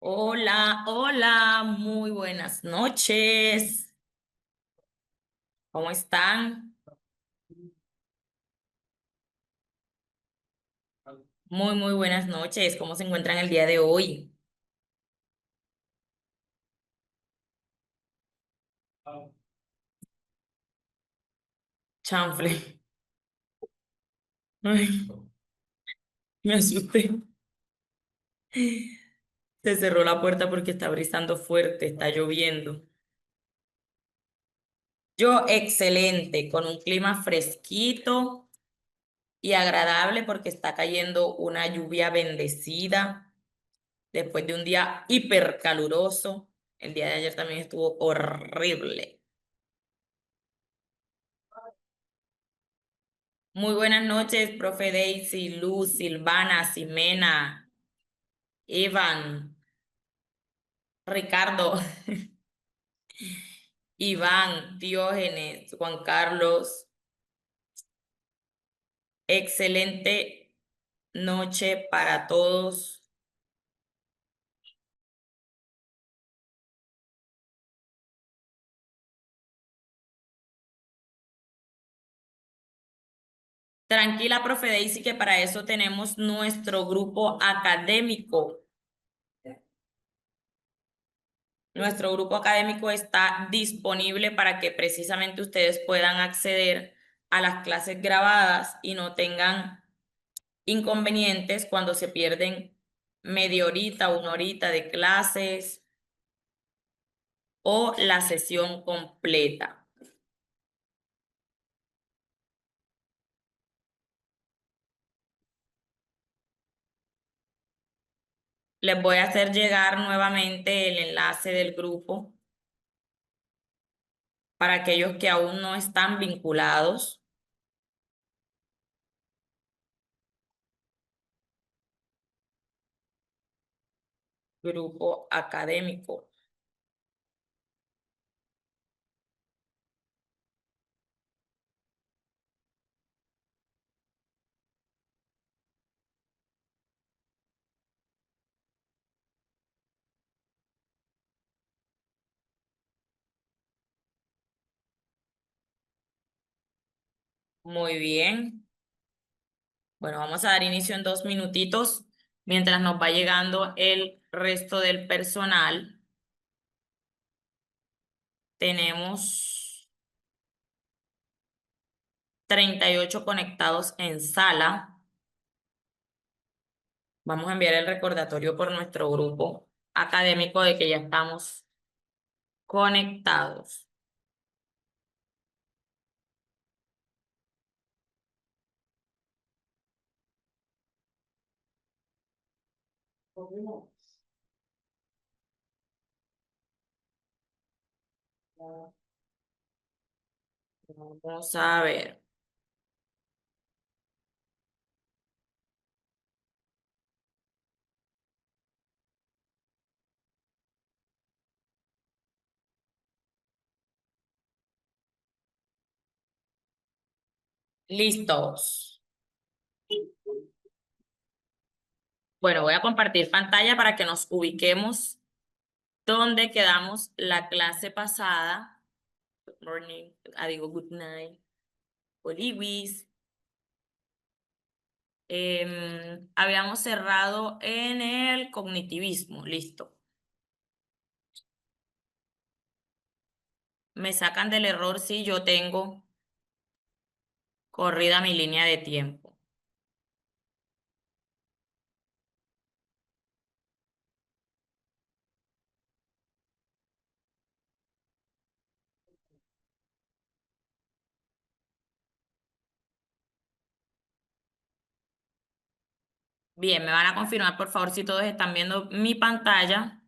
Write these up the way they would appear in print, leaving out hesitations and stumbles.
Hola, hola, muy buenas noches. ¿Cómo están? Muy buenas noches. ¿Cómo se encuentran el día de hoy? Chanfle. Ay, me asusté. Se cerró la puerta porque está brisando fuerte, está lloviendo. Yo excelente, con un clima fresquito y agradable porque está cayendo una lluvia bendecida después de un día hipercaluroso. El día de ayer también estuvo horrible. Muy buenas noches, profe Daisy, Luz, Silvana, Ximena, Iván, Ricardo, Iván, Diógenes, Juan Carlos. Excelente noche para todos. Tranquila, profe Daisy, que para eso tenemos nuestro grupo académico. Nuestro grupo académico está disponible para que precisamente ustedes puedan acceder a las clases grabadas y no tengan inconvenientes cuando se pierden media horita, una horita de clases o la sesión completa. Les voy a hacer llegar nuevamente el enlace del grupo para aquellos que aún no están vinculados. Grupo académico. Muy bien. Bueno, vamos a dar inicio en 2 minutitos mientras nos va llegando el resto del personal. Tenemos 38 conectados en sala. Vamos a enviar el recordatorio por nuestro grupo académico de que ya estamos conectados. Vamos a ver. Listos. Bueno, voy a compartir pantalla para que nos ubiquemos donde quedamos la clase pasada. Good morning. Digo good night. Oliwis. Habíamos cerrado en el cognitivismo. Listo. Me sacan del error si yo tengo corrida mi línea de tiempo. Bien, me van a confirmar por favor si todos están viendo mi pantalla.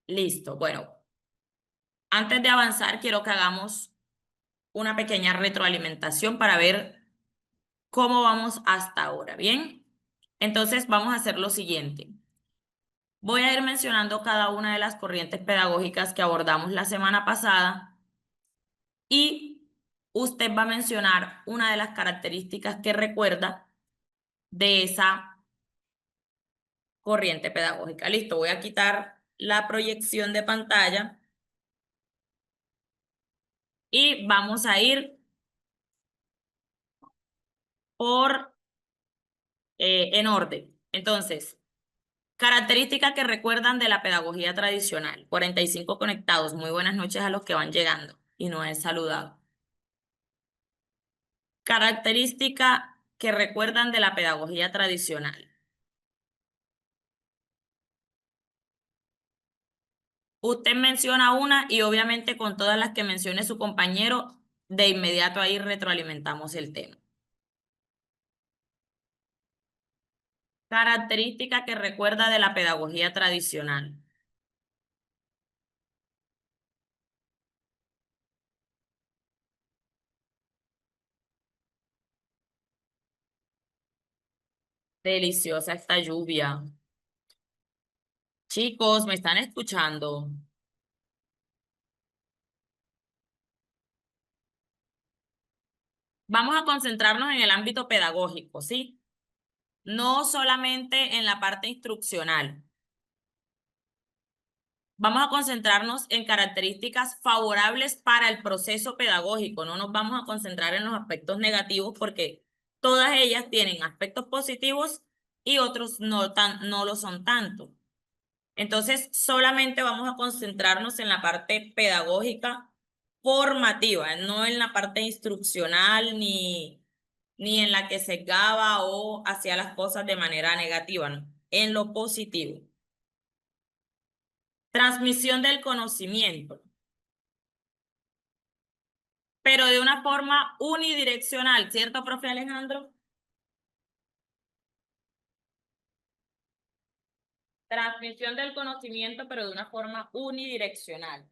Listo. Bueno, antes de avanzar, quiero que hagamos una pequeña retroalimentación para ver cómo vamos hasta ahora. Bien, entonces vamos a hacer lo siguiente. Voy a ir mencionando cada una de las corrientes pedagógicas que abordamos la semana pasada y usted va a mencionar una de las características que recuerda de esa corriente pedagógica. Listo, voy a quitar la proyección de pantalla y vamos a ir por en orden. Entonces, características que recuerdan de la pedagogía tradicional. 45 conectados. Muy buenas noches a los que van llegando y no he saludado. Característica que recuerdan de la pedagogía tradicional. Usted menciona una y obviamente con todas las que mencione su compañero, de inmediato ahí retroalimentamos el tema. Característica que recuerda de la pedagogía tradicional. Deliciosa esta lluvia. Chicos, ¿me están escuchando? Vamos a concentrarnos en el ámbito pedagógico, ¿sí? No solamente en la parte instruccional. Vamos a concentrarnos en características favorables para el proceso pedagógico. No nos vamos a concentrar en los aspectos negativos porque todas ellas tienen aspectos positivos y otros no lo son tanto. Entonces, solamente vamos a concentrarnos en la parte pedagógica formativa, no en la parte instruccional ni en la que sesgaba o hacía las cosas de manera negativa, no, en lo positivo. Transmisión del conocimiento, pero de una forma unidireccional, ¿cierto, profe Alejandro? Transmisión del conocimiento, pero de una forma unidireccional.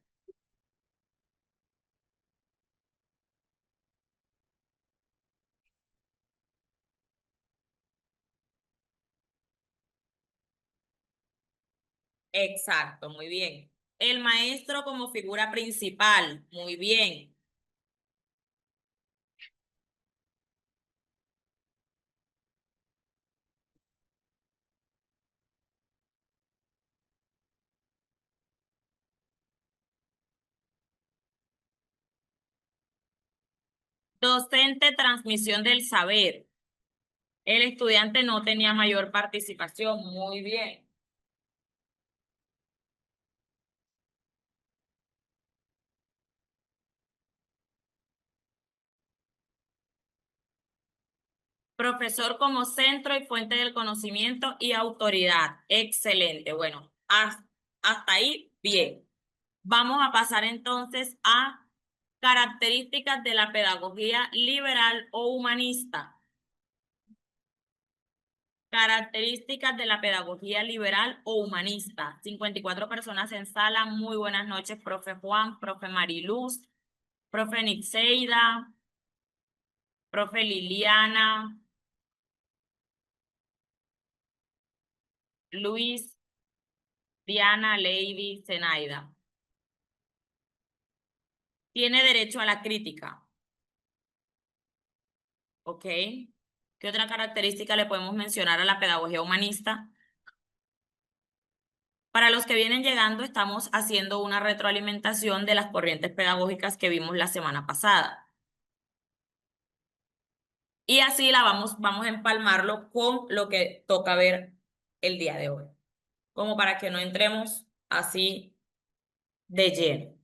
Exacto, muy bien. El maestro como figura principal, muy bien. Docente, transmisión del saber. El estudiante no tenía mayor participación, muy bien. Profesor como centro y fuente del conocimiento y autoridad. Excelente. Bueno, hasta ahí, bien. Vamos a pasar entonces a características de la pedagogía liberal o humanista. Características de la pedagogía liberal o humanista. 54 personas en sala. Muy buenas noches, profe Juan, profe Mariluz, profe Nixeida, profe Liliana, Luis, Diana, Lady, Zenaida. Tiene derecho a la crítica. ¿Ok? ¿Qué otra característica le podemos mencionar a la pedagogía humanista? Para los que vienen llegando, estamos haciendo una retroalimentación de las corrientes pedagógicas que vimos la semana pasada. Y así vamos a empalmarlo con lo que toca ver el día de hoy, como para que no entremos así de lleno.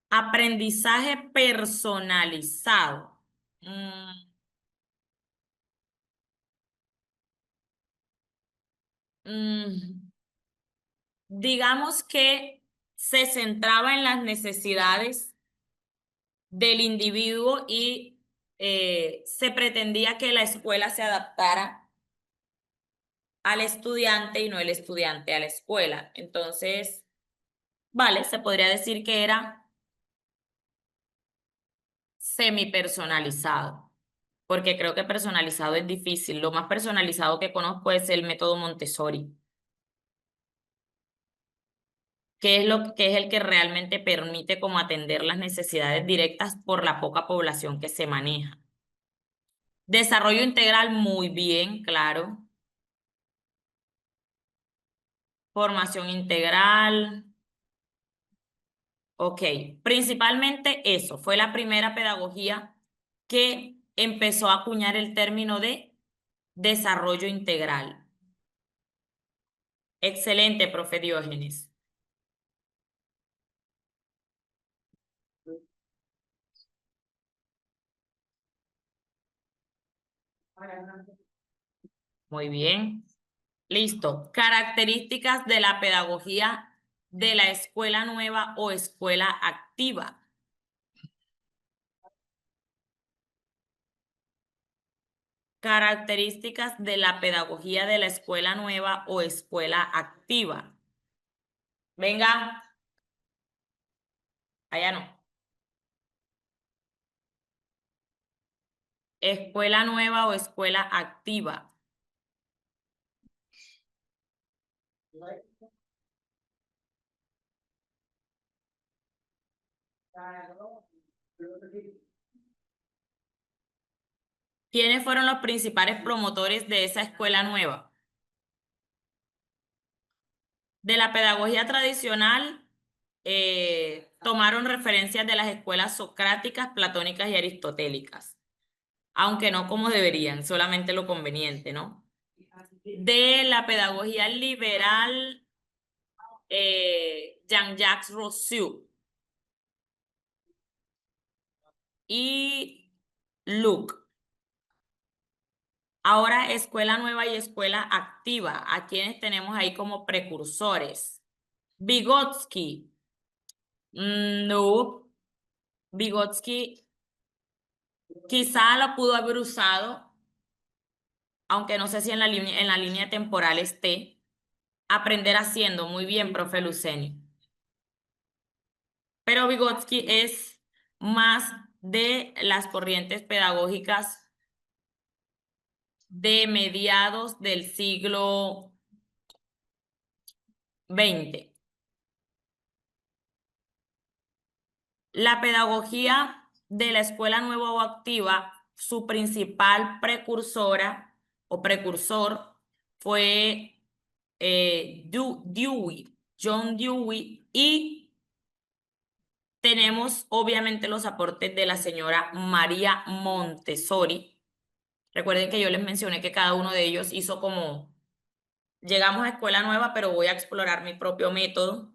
Aprendizaje personalizado. Mm, digamos que se centraba en las necesidades del individuo y se pretendía que la escuela se adaptara al estudiante y no el estudiante a la escuela. Entonces, vale, se podría decir que era semipersonalizado, porque creo que personalizado es difícil. Lo más personalizado que conozco es el método Montessori, que es que es el que realmente permite como atender las necesidades directas por la poca población que se maneja. Desarrollo integral, muy bien, claro. Formación integral. Ok, principalmente eso, fue la primera pedagogía que empezó a acuñar el término de desarrollo integral. Excelente, profe Diógenes. Muy bien. Listo. Características de la pedagogía de la escuela nueva o escuela activa. Características de la pedagogía de la escuela nueva o escuela activa. Venga, allá no. Escuela nueva o escuela activa. ¿Quiénes fueron los principales promotores de esa escuela nueva? De la pedagogía tradicional, tomaron referencias de las escuelas socráticas, platónicas y aristotélicas, aunque no como deberían, solamente lo conveniente, ¿no? De la pedagogía liberal, Jean-Jacques Rousseau y Luc. Ahora, escuela nueva y escuela activa, a quienes tenemos ahí como precursores. Vygotsky, no. Vygotsky quizá lo pudo haber usado, aunque no sé si en en la línea temporal esté. Aprender haciendo, muy bien, profe Lucenio. Pero Vygotsky es más de las corrientes pedagógicas de mediados del siglo XX. La pedagogía de la escuela nueva o activa, su principal precursora o precursor fue Dewey, John Dewey, y tenemos obviamente los aportes de la señora María Montessori. Recuerden que yo les mencioné que cada uno de ellos hizo como, llegamos a escuela nueva, pero voy a explorar mi propio método,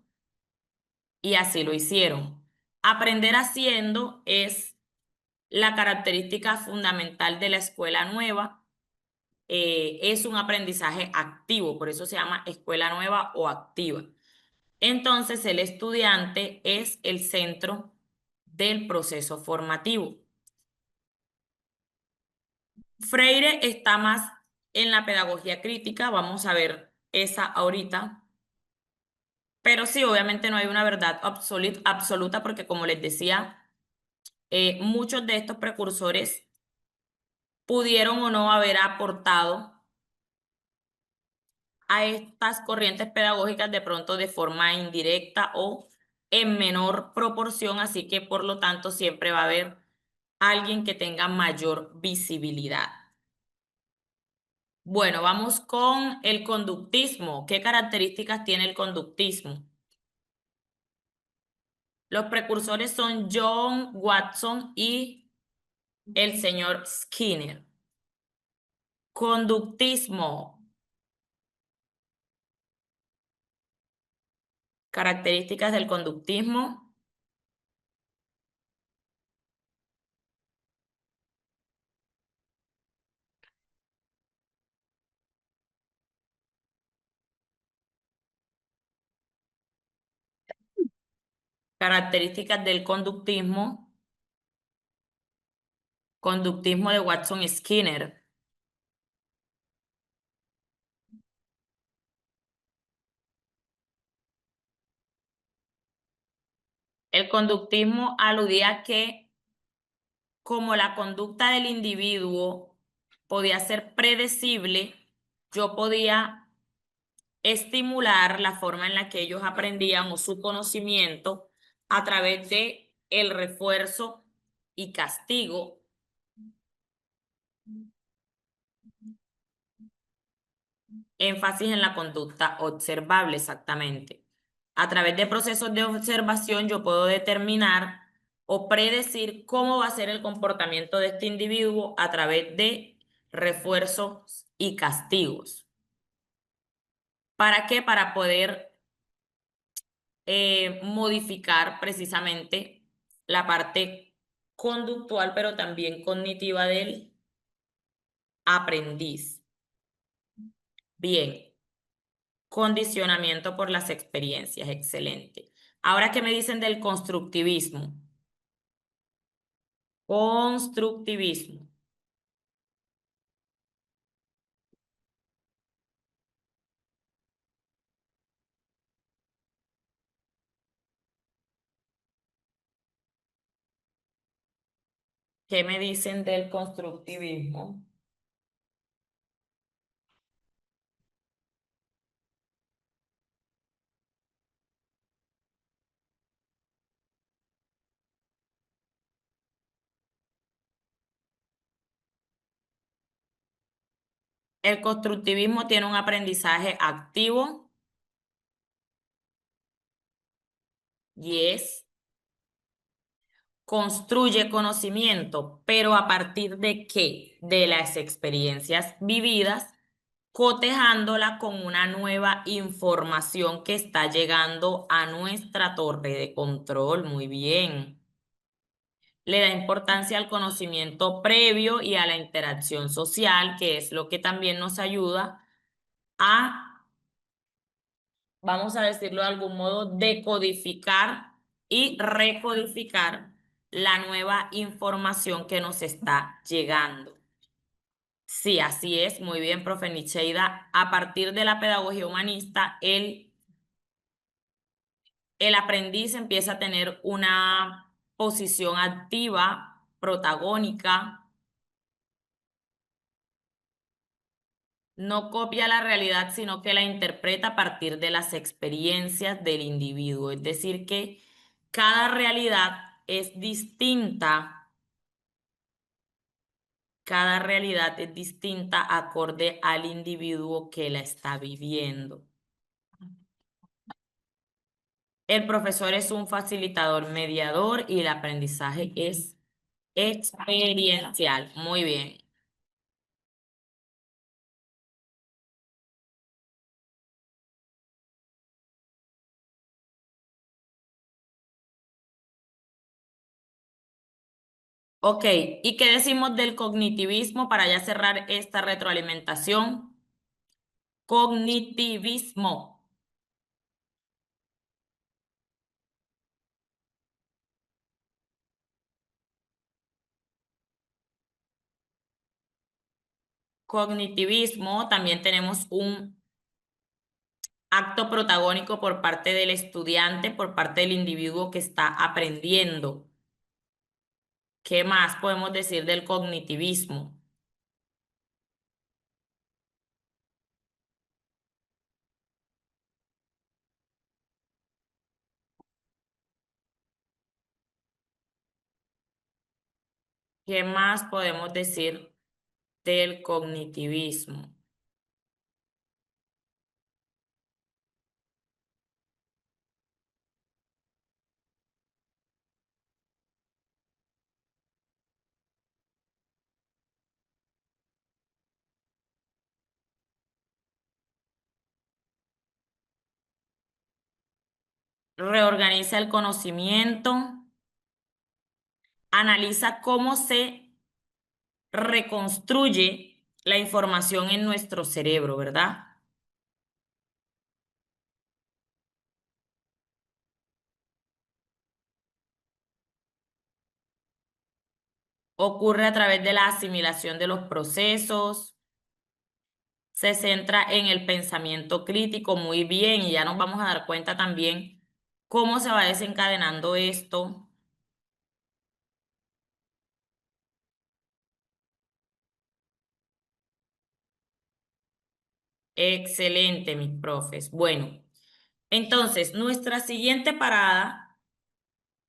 y así lo hicieron. Aprender haciendo es la característica fundamental de la escuela nueva. Es un aprendizaje activo, por eso se llama escuela nueva o activa. Entonces, el estudiante es el centro del proceso formativo. Freire está más en la pedagogía crítica, vamos a ver esa ahorita, pero sí, obviamente no hay una verdad absoluta porque como les decía, muchos de estos precursores pudieron o no haber aportado a estas corrientes pedagógicas de pronto de forma indirecta o en menor proporción, así que por lo tanto siempre va a haber alguien que tenga mayor visibilidad. Bueno, vamos con el conductismo. ¿Qué características tiene el conductismo? Los precursores son John Watson y el señor Skinner. Conductismo. Características del conductismo. Características del conductismo. Conductismo de Watson y Skinner. El conductismo aludía a que como la conducta del individuo podía ser predecible, yo podía estimular la forma en la que ellos aprendían o su conocimiento a través de el refuerzo y castigo. Énfasis en la conducta observable, exactamente. A través de procesos de observación yo puedo determinar o predecir cómo va a ser el comportamiento de este individuo a través de refuerzos y castigos. ¿Para qué? Para poder modificar precisamente la parte conductual, pero también cognitiva del aprendiz. Bien. Condicionamiento por las experiencias, excelente. Ahora, ¿qué me dicen del constructivismo? Constructivismo. ¿Qué me dicen del constructivismo? El constructivismo tiene un aprendizaje activo y es construye conocimiento, pero ¿a partir de qué? De las experiencias vividas, cotejándola con una nueva información que está llegando a nuestra torre de control. Muy bien. Le da importancia al conocimiento previo y a la interacción social, que es lo que también nos ayuda a, vamos a decirlo de algún modo, decodificar y recodificar la nueva información que nos está llegando. Sí, así es, muy bien, profe Nicheida. A partir de la pedagogía humanista, el aprendiz empieza a tener una posición activa, protagónica. No copia la realidad, sino que la interpreta a partir de las experiencias del individuo. Es decir, que cada realidad es distinta, cada realidad es distinta acorde al individuo que la está viviendo. El profesor es un facilitador mediador y el aprendizaje es experiencial. Muy bien. Ok, ¿y qué decimos del cognitivismo para ya cerrar esta retroalimentación? Cognitivismo. Cognitivismo, también tenemos un acto protagónico por parte del estudiante, por parte del individuo que está aprendiendo. ¿Qué más podemos decir del cognitivismo? ¿Qué más podemos decir del cognitivismo? Reorganiza el conocimiento, analiza cómo se reconstruye la información en nuestro cerebro, ¿verdad? Ocurre a través de la asimilación de los procesos, se centra en el pensamiento crítico muy bien y ya nos vamos a dar cuenta también cómo se va desencadenando esto Excelente, mis profes. Bueno, entonces, nuestra siguiente parada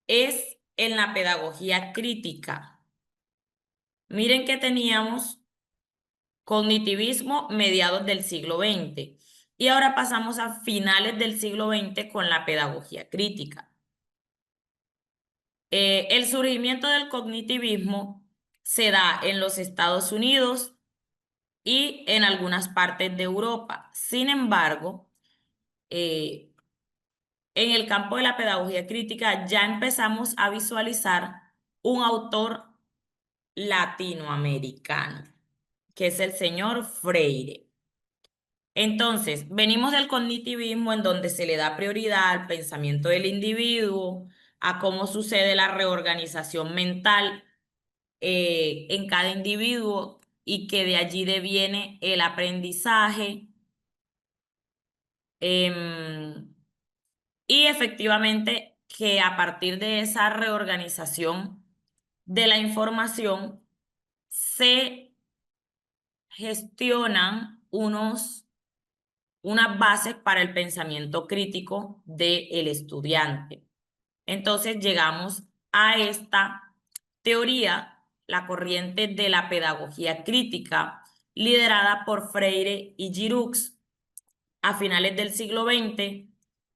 es en la pedagogía crítica. Miren que teníamos cognitivismo mediados del siglo XX y ahora pasamos a finales del siglo XX con la pedagogía crítica. El surgimiento del cognitivismo se da en los Estados Unidos y en algunas partes de Europa. Sin embargo, eh, en el campo de la pedagogía crítica ya empezamos a visualizar un autor latinoamericano, que es el señor Freire. Entonces, venimos del cognitivismo en donde se le da prioridad al pensamiento del individuo, a cómo sucede la reorganización mental en cada individuo y que de allí deviene el aprendizaje. em, y efectivamente que a partir de esa reorganización de la información se gestionan unas bases para el pensamiento crítico del estudiante. Entonces llegamos a esta teoría, la corriente de la pedagogía crítica, liderada por Freire y Giroux a finales del siglo XX,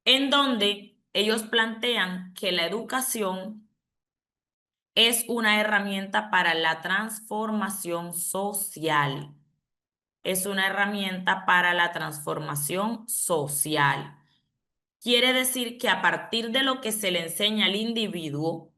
en donde ellos plantean que la educación es una herramienta para la transformación social. Es una herramienta para la transformación social. Quiere decir que a partir de lo que se le enseña al individuo,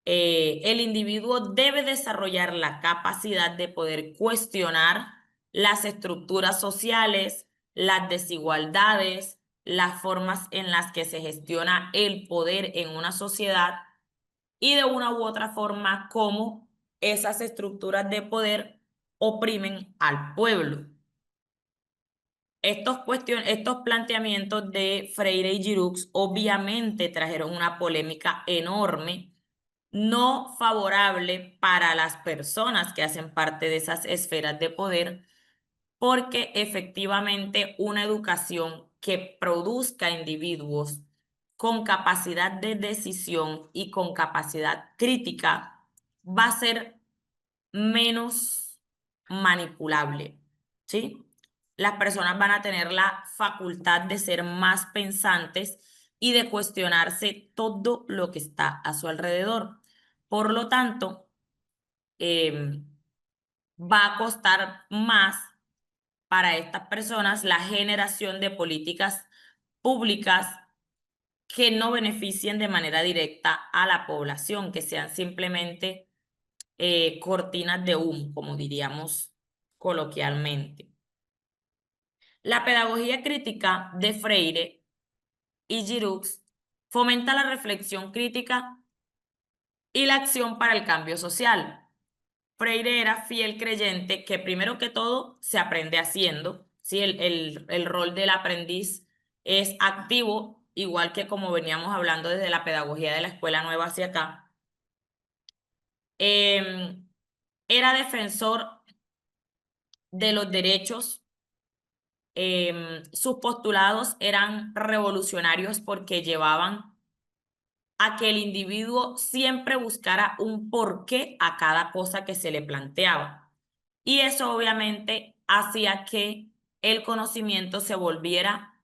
el individuo debe desarrollar la capacidad de poder cuestionar las estructuras sociales, las desigualdades, las formas en las que se gestiona el poder en una sociedad y de una u otra forma cómo esas estructuras de poder oprimen al pueblo. Estos planteamientos de Freire y Giroux obviamente trajeron una polémica enorme, no favorable para las personas que hacen parte de esas esferas de poder, porque efectivamente una educación que produzca individuos con capacidad de decisión y con capacidad crítica va a ser menos manipulable, ¿sí? Las personas van a tener la facultad de ser más pensantes y de cuestionarse todo lo que está a su alrededor. Por lo tanto, va a costar más para estas personas la generación de políticas públicas que no beneficien de manera directa a la población, que sean simplemente cortinas de humo, como diríamos coloquialmente. La pedagogía crítica de Freire y Giroux fomenta la reflexión crítica y la acción para el cambio social. Freire era fiel creyente que primero que todo se aprende haciendo, ¿sí? El rol del aprendiz es activo, igual que como veníamos hablando desde la pedagogía de la escuela nueva hacia acá. Em, Era defensor de los derechos. Sus postulados eran revolucionarios porque llevaban a que el individuo siempre buscara un porqué a cada cosa que se le planteaba. Y eso obviamente hacía que el conocimiento se volviera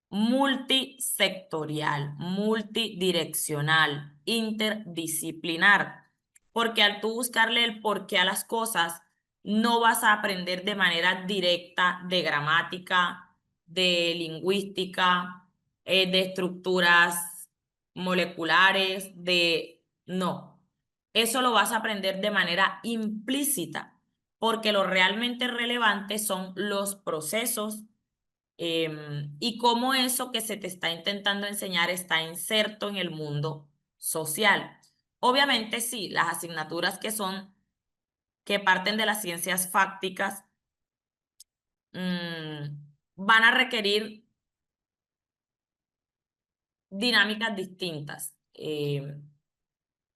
multisectorial, multidireccional, interdisciplinar, porque al tú buscarle el porqué a las cosas, no vas a aprender de manera directa de gramática, de lingüística, de estructuras moleculares, de... No, eso lo vas a aprender de manera implícita, porque lo realmente relevante son los procesos y cómo eso que se te está intentando enseñar está inserto en el mundo social. Obviamente sí, las asignaturas que parten de las ciencias fácticas, van a requerir dinámicas distintas.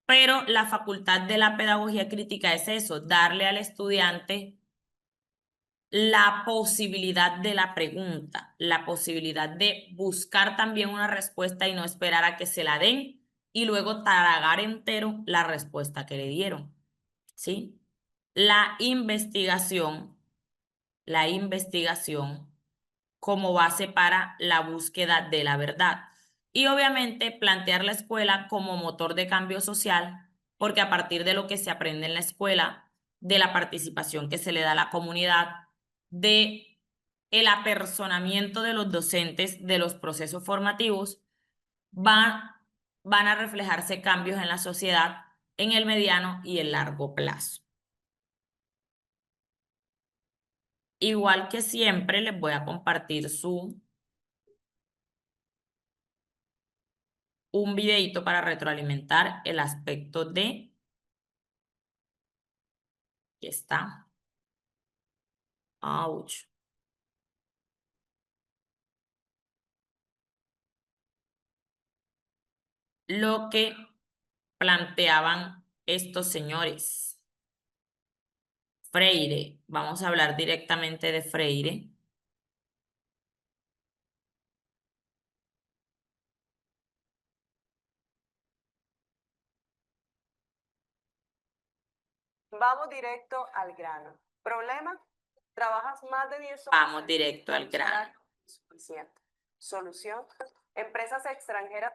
Pero la facultad de la pedagogía crítica es eso, darle al estudiante la posibilidad de la pregunta, la posibilidad de buscar también una respuesta y no esperar a que se la den y luego tragar entero la respuesta que le dieron, ¿sí? La investigación, la investigación como base para la búsqueda de la verdad. Y obviamente plantear la escuela como motor de cambio social, porque a partir de lo que se aprende en la escuela, de la participación que se le da a la comunidad, de el apersonamiento de los docentes de los procesos formativos, van, van a reflejarse cambios en la sociedad en el mediano y el largo plazo. Igual que siempre, les voy a compartir un videito para retroalimentar el aspecto de que está. Ouch. Lo que planteaban estos señores. Freire, vamos a hablar directamente de Freire. Vamos directo al grano. Problema, trabajas más de 10 horas. Vamos directo al grano. Suficiente. Solución, empresas extranjeras.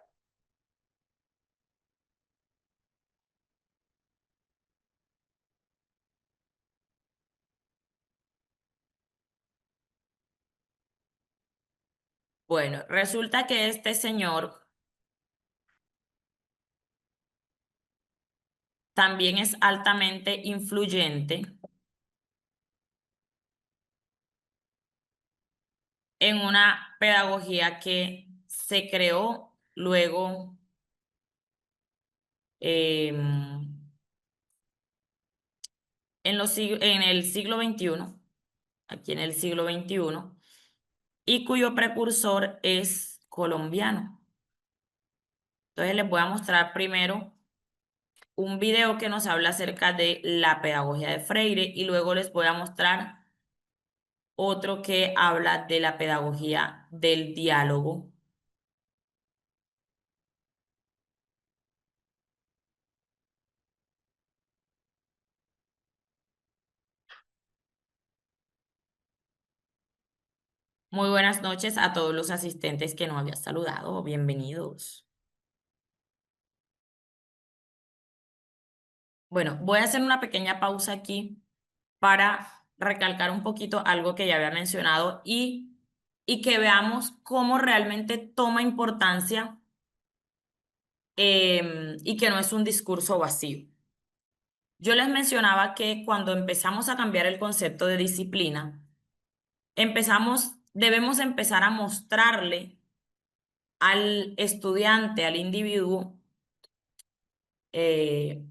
Bueno, resulta que este señor también es altamente influyente en una pedagogía que se creó luego en el siglo XXI, aquí en el siglo XXI, y cuyo precursor es colombiano. Entonces les voy a mostrar primero un video que nos habla acerca de la pedagogía de Freire y luego les voy a mostrar otro que habla de la pedagogía del diálogo. Muy buenas noches a todos los asistentes que no había saludado. Bienvenidos. Bueno, voy a hacer una pequeña pausa aquí para recalcar un poquito algo que ya había mencionado y que veamos cómo realmente toma importancia y que no es un discurso vacío. Yo les mencionaba que cuando empezamos a cambiar el concepto de disciplina, debemos empezar a mostrarle al estudiante, al individuo, eh,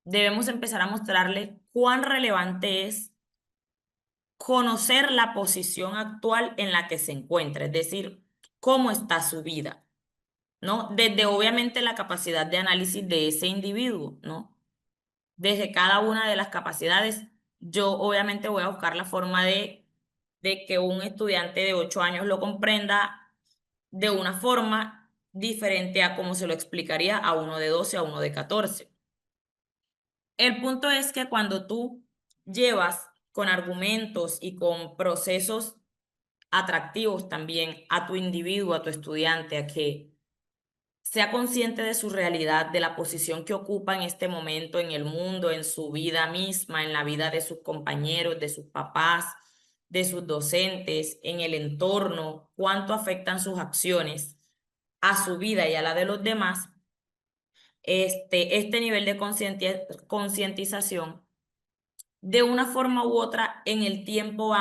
debemos empezar a mostrarle cuán relevante es conocer la posición actual en la que se encuentra, es decir, cómo está su vida, ¿no? Desde obviamente la capacidad de análisis de ese individuo, ¿no? Desde cada una de las capacidades, yo obviamente voy a buscar la forma de que un estudiante de 8 años lo comprenda de una forma diferente a cómo se lo explicaría a uno de 12, a uno de 14. El punto es que cuando tú llevas con argumentos y con procesos atractivos también a tu individuo, a tu estudiante, a que sea consciente de su realidad, de la posición que ocupa en este momento en el mundo, en su vida misma, en la vida de sus compañeros, de sus papás, de sus docentes, en el entorno, cuánto afectan sus acciones a su vida y a la de los demás. Este nivel de concientización, de una forma u otra, en el tiempo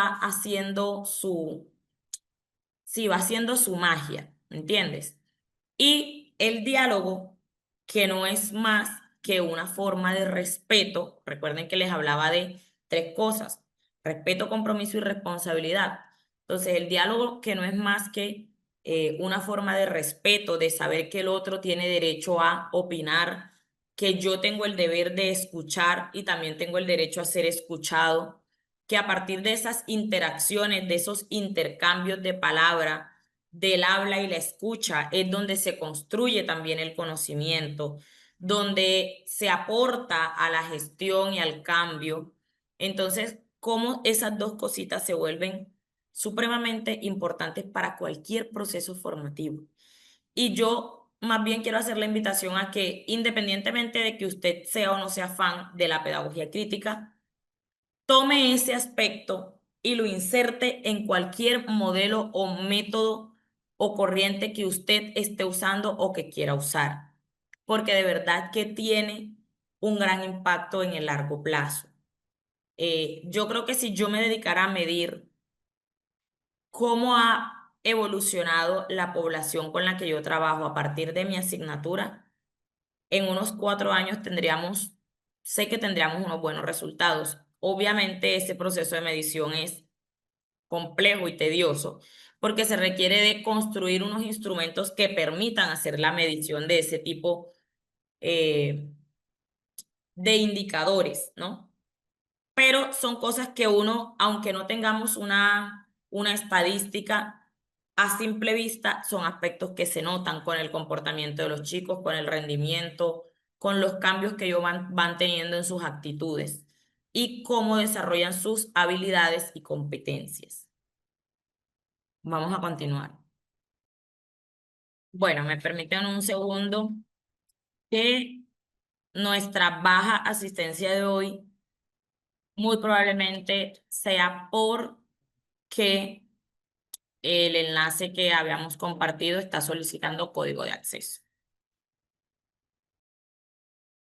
sí, va haciendo su magia, ¿entiendes? Y el diálogo, que no es más que una forma de respeto, recuerden que les hablaba de tres cosas: respeto, compromiso y responsabilidad. Entonces, el diálogo, que no es más que una forma de respeto, de saber que el otro tiene derecho a opinar, que yo tengo el deber de escuchar y también tengo el derecho a ser escuchado, que a partir de esas interacciones, de esos intercambios de palabra, del habla y la escucha, es donde se construye también el conocimiento, donde se aporta a la gestión y al cambio. Entonces, cómo esas dos cositas se vuelven supremamente importantes para cualquier proceso formativo. Y yo más bien quiero hacer la invitación a que, independientemente de que usted sea o no sea fan de la pedagogía crítica, tome ese aspecto y lo inserte en cualquier modelo o método o corriente que usted esté usando o que quiera usar, porque de verdad que tiene un gran impacto en el largo plazo. Yo creo que si yo me dedicara a medir cómo ha evolucionado la población con la que yo trabajo a partir de mi asignatura, en unos 4 años sé que tendríamos unos buenos resultados. Obviamente ese proceso de medición es complejo y tedioso porque se requiere de construir unos instrumentos que permitan hacer la medición de ese tipo de indicadores, ¿no? Pero son cosas que uno, aunque no tengamos una estadística a simple vista, son aspectos que se notan con el comportamiento de los chicos, con el rendimiento, con los cambios que ellos van teniendo en sus actitudes y cómo desarrollan sus habilidades y competencias. Vamos a continuar. Bueno, me permiten un segundo que nuestra baja asistencia de hoy muy probablemente sea porque el enlace que habíamos compartido está solicitando código de acceso.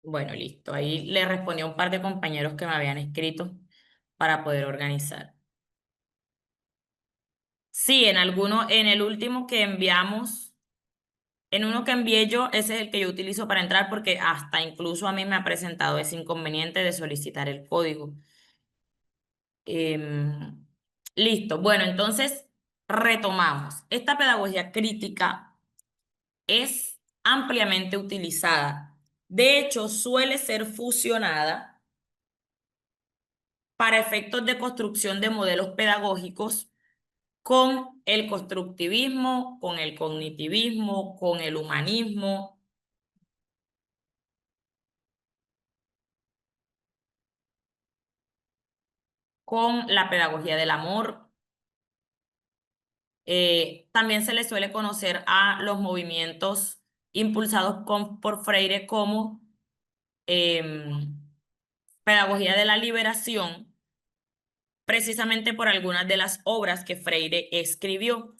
Bueno, listo. Ahí le respondí a un par de compañeros que me habían escrito para poder organizar. Sí, en el último que enviamos, en uno que envié yo, ese es el que yo utilizo para entrar porque hasta incluso a mí me ha presentado ese inconveniente de solicitar el código. Em, Listo. Bueno, entonces retomamos. Esta pedagogía crítica es ampliamente utilizada. De hecho, suele ser fusionada para efectos de construcción de modelos pedagógicos con el constructivismo, con el cognitivismo, con el humanismo, con la pedagogía del amor. También se le suele conocer a los movimientos impulsados por Freire como em, pedagogía de la liberación, precisamente por algunas de las obras que Freire escribió.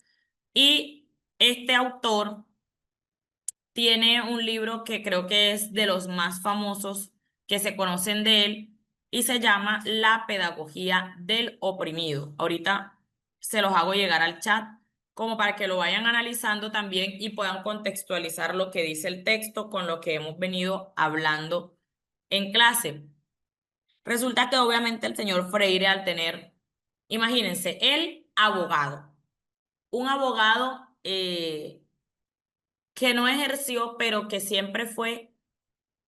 Y este autor tiene un libro que creo que es de los más famosos que se conocen de él y se llama La pedagogía del oprimido. Ahorita se los hago llegar al chat como para que lo vayan analizando también y puedan contextualizar lo que dice el texto con lo que hemos venido hablando en clase. Resulta que obviamente el señor Freire al tener, imagínense, el abogado, un abogado que no ejerció, pero que siempre fue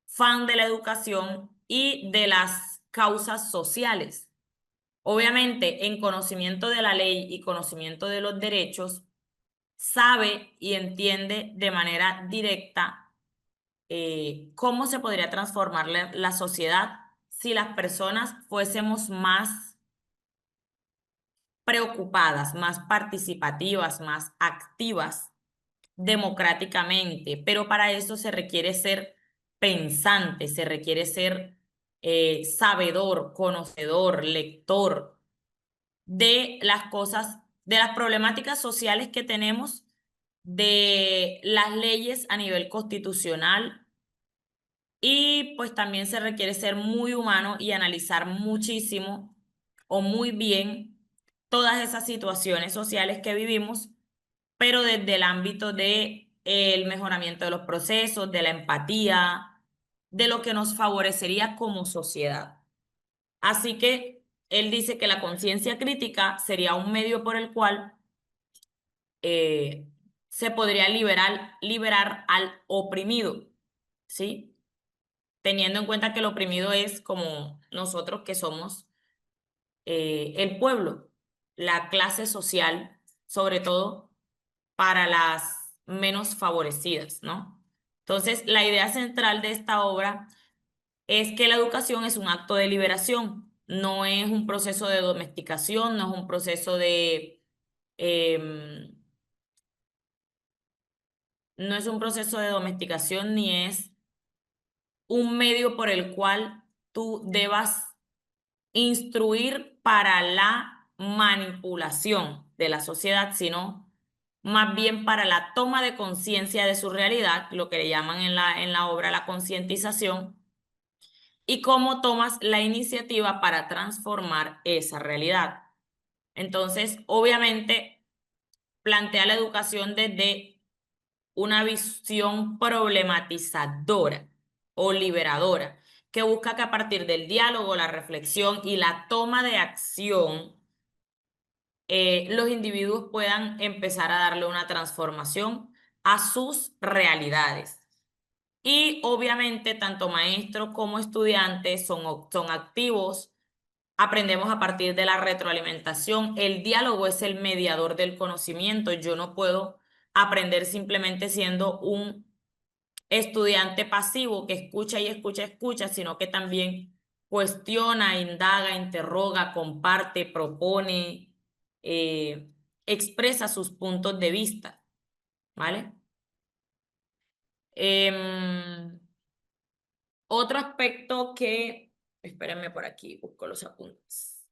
fan de la educación y de las causas sociales. Obviamente, en conocimiento de la ley y conocimiento de los derechos, sabe y entiende de manera directa cómo se podría transformar la sociedad si las personas fuésemos más preocupadas, más participativas, más activas democráticamente, pero para eso se requiere ser pensante, se requiere ser sabedor, conocedor, lector de las cosas, de las problemáticas sociales que tenemos, de las leyes a nivel constitucional y pues también se requiere ser muy humano y analizar muchísimo o muy bien todas esas situaciones sociales que vivimos pero desde el ámbito de el mejoramiento de los procesos, de la empatía, de lo que nos favorecería como sociedad. Así que él dice que la conciencia crítica sería un medio por el cual se podría liberar al oprimido, ¿sí? Teniendo en cuenta que el oprimido es como nosotros que somos el pueblo, la clase social, sobre todo para las menos favorecidas, ¿no? Entonces, la idea central de esta obra es que la educación es un acto de liberación, no es un proceso de domesticación, no es un proceso em, no es un proceso de domesticación ni es un medio por el cual tú debas instruir para la manipulación de la sociedad, sino más bien para la toma de conciencia de su realidad, lo que le llaman en la obra la concientización, y cómo tomas la iniciativa para transformar esa realidad. Entonces, obviamente, plantea la educación desde una visión problematizadora o liberadora, que busca que a partir del diálogo, la reflexión y la toma de acción, los individuos puedan empezar a darle una transformación a sus realidades. Y obviamente tanto maestros como estudiantes son activos. Aprendemos a partir de la retroalimentación. El diálogo es el mediador del conocimiento. Yo no puedo aprender simplemente siendo un estudiante pasivo que escucha y escucha, escucha, sino que también cuestiona, indaga, interroga, comparte, propone, eh, expresa sus puntos de vista, ¿vale? Em, Otro aspecto que, espérenme por aquí, busco los apuntes.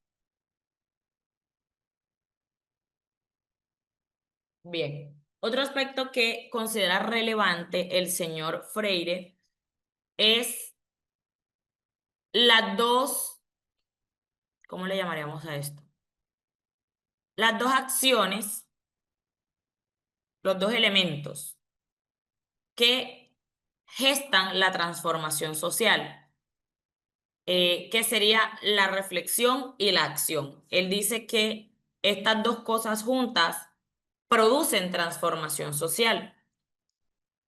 Bien, otro aspecto que considera relevante el señor Freire es las dos, ¿cómo le llamaríamos a esto? Las dos acciones, los dos elementos que gestan la transformación social, que sería la reflexión y la acción. Él dice que estas dos cosas juntas producen transformación social,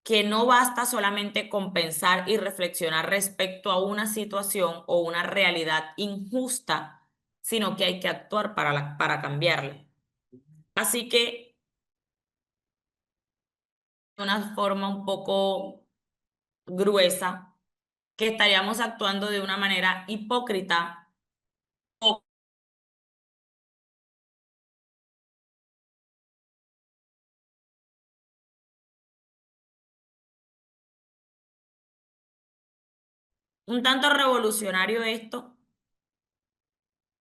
que no basta solamente con pensar y reflexionar respecto a una situación o una realidad injusta, sino que hay que actuar para cambiarla. Así que, de una forma un poco gruesa, que estaríamos actuando de una manera hipócrita o un tanto revolucionario esto,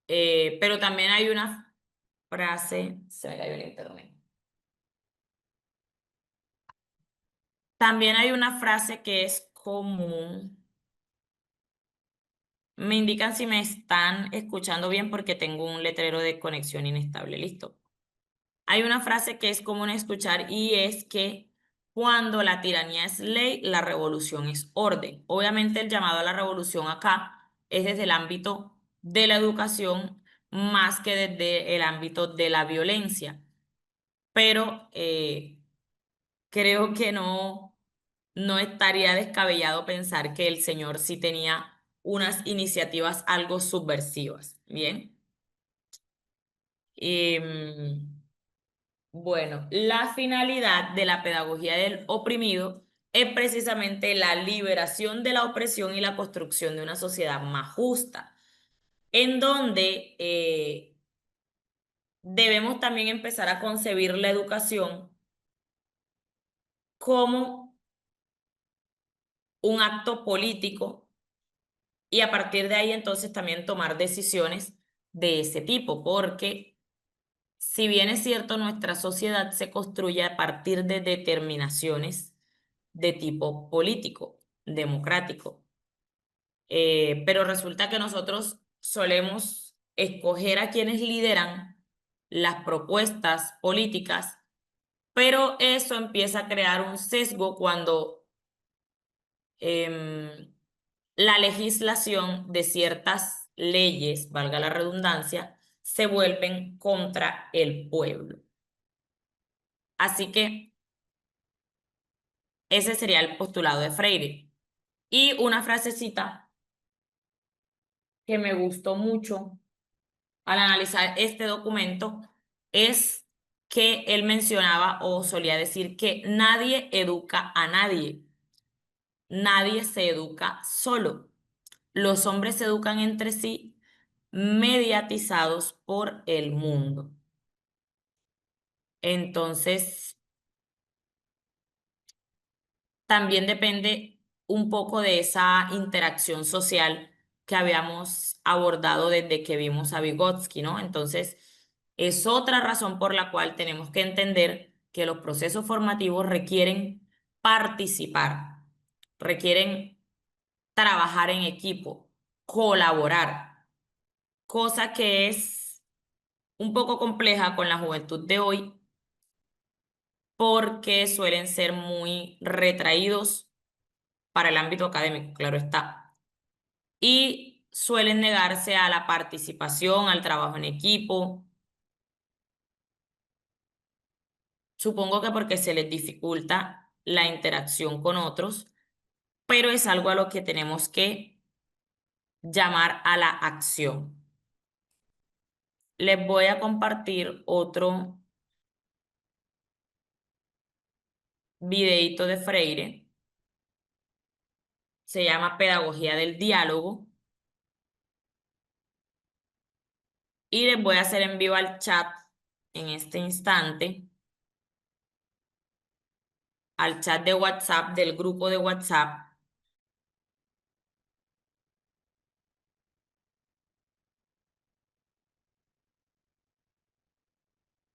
pero también hay una frase, se me cayó el internet. También hay una frase que es común. Me indican si me están escuchando bien porque tengo un letrero de conexión inestable. Listo. Hay una frase que es común escuchar y es que cuando la tiranía es ley, la revolución es orden. Obviamente el llamado a la revolución acá es desde el ámbito de la educación más que desde el ámbito de la violencia. Pero creo que no estaría descabellado pensar que el señor sí tenía unas iniciativas algo subversivas. Bien. Em, bueno, la finalidad de la pedagogía del oprimido es precisamente la liberación de la opresión y la construcción de una sociedad más justa, en donde debemos también empezar a concebir la educación como un acto político y a partir de ahí entonces también tomar decisiones de ese tipo, porque si bien es cierto, nuestra sociedad se construye a partir de determinaciones de tipo político, democrático, pero resulta que nosotros solemos escoger a quienes lideran las propuestas políticas, pero eso empieza a crear un sesgo cuando em, la legislación de ciertas leyes, valga la redundancia, se vuelven contra el pueblo. Así que ese sería el postulado de Freire. Y una frasecita que me gustó mucho al analizar este documento es que él mencionaba o solía decir que nadie educa a nadie. Nadie se educa solo. Los hombres se educan entre sí, mediatizados por el mundo. Entonces, también depende un poco de esa interacción social que habíamos abordado desde que vimos a Vygotsky, ¿no? Entonces, es otra razón por la cual tenemos que entender que los procesos formativos requieren participar, requieren trabajar en equipo, colaborar, cosa que es un poco compleja con la juventud de hoy porque suelen ser muy retraídos para el ámbito académico, claro está, y suelen negarse a la participación, al trabajo en equipo. Supongo que porque se les dificulta la interacción con otros, pero es algo a lo que tenemos que llamar a la acción. Les voy a compartir otro videíto de Freire, se llama Pedagogía del Diálogo, y les voy a hacer en vivo al chat en este instante, al chat de WhatsApp del grupo de WhatsApp,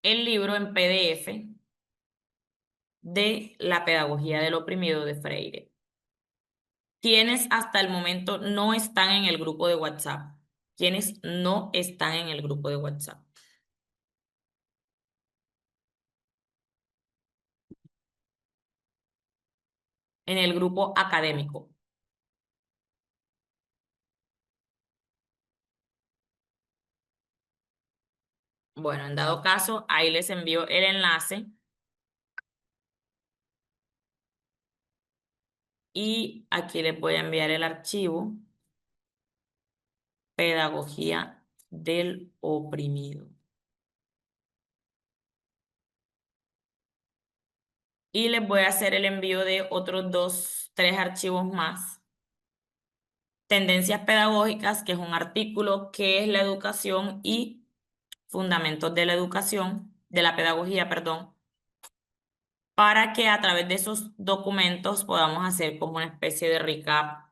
el libro en PDF de La pedagogía del oprimido de Freire. Quienes hasta el momento no están en el grupo de WhatsApp. Quienes no están en el grupo de WhatsApp. En el grupo académico. Bueno, en dado caso, ahí les envío el enlace y aquí les voy a enviar el archivo Pedagogía del oprimido. Y les voy a hacer el envío de otros 2, 3 archivos más. Tendencias pedagógicas, que es un artículo, qué es la educación y fundamentos de la educación, de la pedagogía, perdón, para que a través de esos documentos podamos hacer como una especie de recap.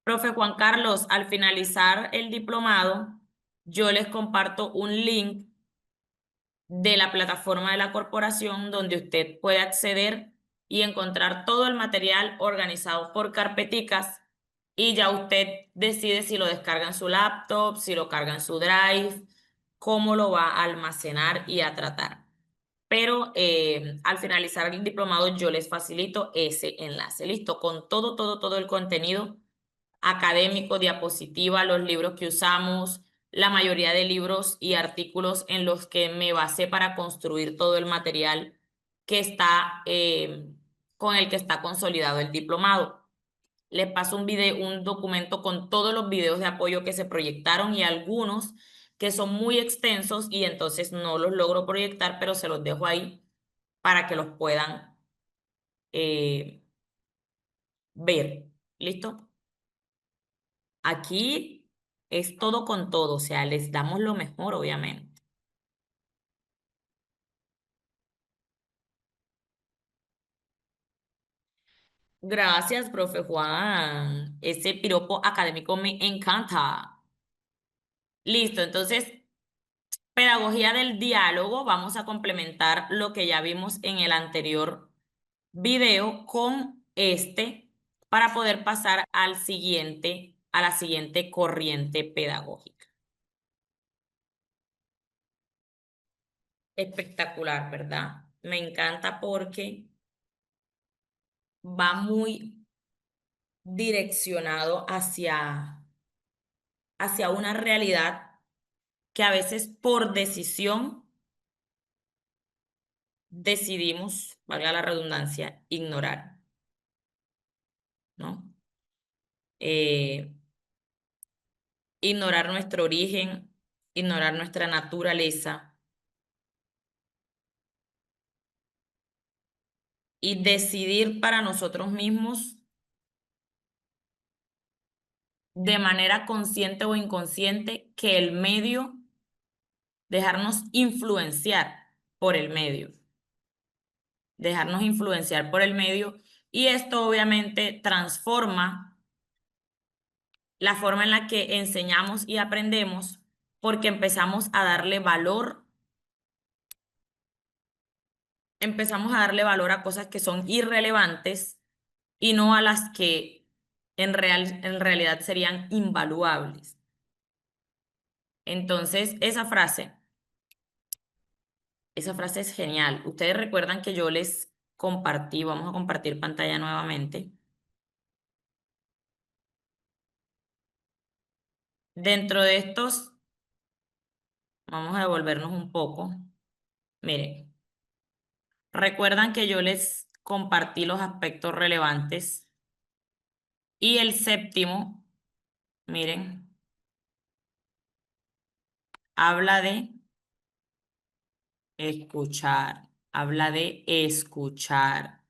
Profe Juan Carlos, al finalizar el diplomado, yo les comparto un link de la plataforma de la corporación donde usted puede acceder y encontrar todo el material organizado por carpeticas y ya usted decide si lo descarga en su laptop, si lo carga en su drive, cómo lo va a almacenar y a tratar. Pero al finalizar el diplomado yo les facilito ese enlace, listo, con todo el contenido académico, diapositiva, los libros que usamos, la mayoría de libros y artículos en los que me basé para construir todo el material que está con el que está consolidado el diplomado. Les paso un video, un documento con todos los videos de apoyo que se proyectaron y algunos que son muy extensos y entonces no los logro proyectar, pero se los dejo ahí para que los puedan eh, ver. ¿Listo? Aquí es todo con todo, o sea, les damos lo mejor, obviamente. Gracias, profe Juan. Ese piropo académico me encanta. Listo, entonces, pedagogía del diálogo, vamos a complementar lo que ya vimos en el anterior video con este para poder pasar al siguiente, a la siguiente corriente pedagógica. Espectacular, ¿verdad? Me encanta porque va muy direccionado hacia una realidad que a veces por decisión decidimos, valga la redundancia, ignorar, ¿no? ignorar nuestro origen, ignorar nuestra naturaleza y decidir para nosotros mismos de manera consciente o inconsciente que el medio, dejarnos influenciar por el medio, dejarnos influenciar por el medio, y esto obviamente transforma la forma en la que enseñamos y aprendemos porque empezamos a darle valor a cosas que son irrelevantes y no a las que en realidad serían invaluables. Entonces, esa frase es genial. Ustedes recuerdan que yo les compartí, vamos a compartir pantalla nuevamente. Dentro de estos, vamos a devolvernos un poco. Miren, recuerdan que yo les compartí los aspectos relevantes y el séptimo, miren, habla de escuchar, habla de escuchar.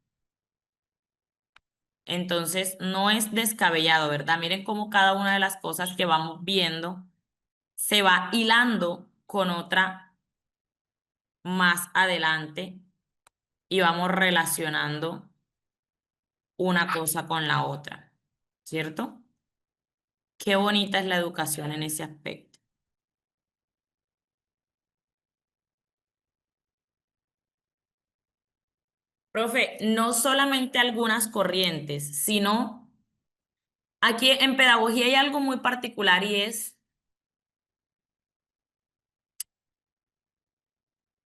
Entonces, no es descabellado, ¿verdad? Miren cómo cada una de las cosas que vamos viendo se va hilando con otra más adelante y vamos relacionando una cosa con la otra, ¿cierto? Qué bonita es la educación en ese aspecto. Profe, no solamente algunas corrientes, sino aquí en pedagogía hay algo muy particular y es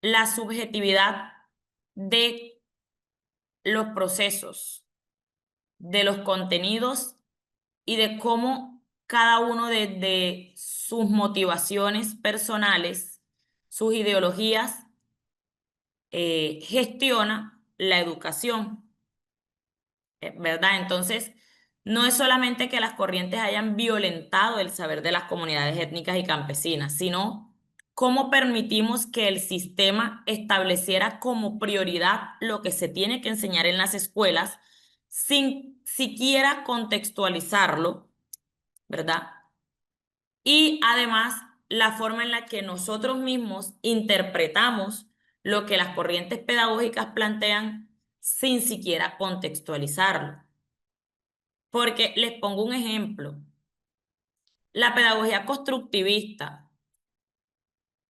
la subjetividad de los procesos, de los contenidos y de cómo cada uno de sus motivaciones personales, sus ideologías, gestiona la educación, ¿verdad? Entonces, no es solamente que las corrientes hayan violentado el saber de las comunidades étnicas y campesinas, sino cómo permitimos que el sistema estableciera como prioridad lo que se tiene que enseñar en las escuelas sin siquiera contextualizarlo, ¿verdad? Y además, la forma en la que nosotros mismos interpretamos lo que las corrientes pedagógicas plantean sin siquiera contextualizarlo. Porque les pongo un ejemplo. La pedagogía constructivista,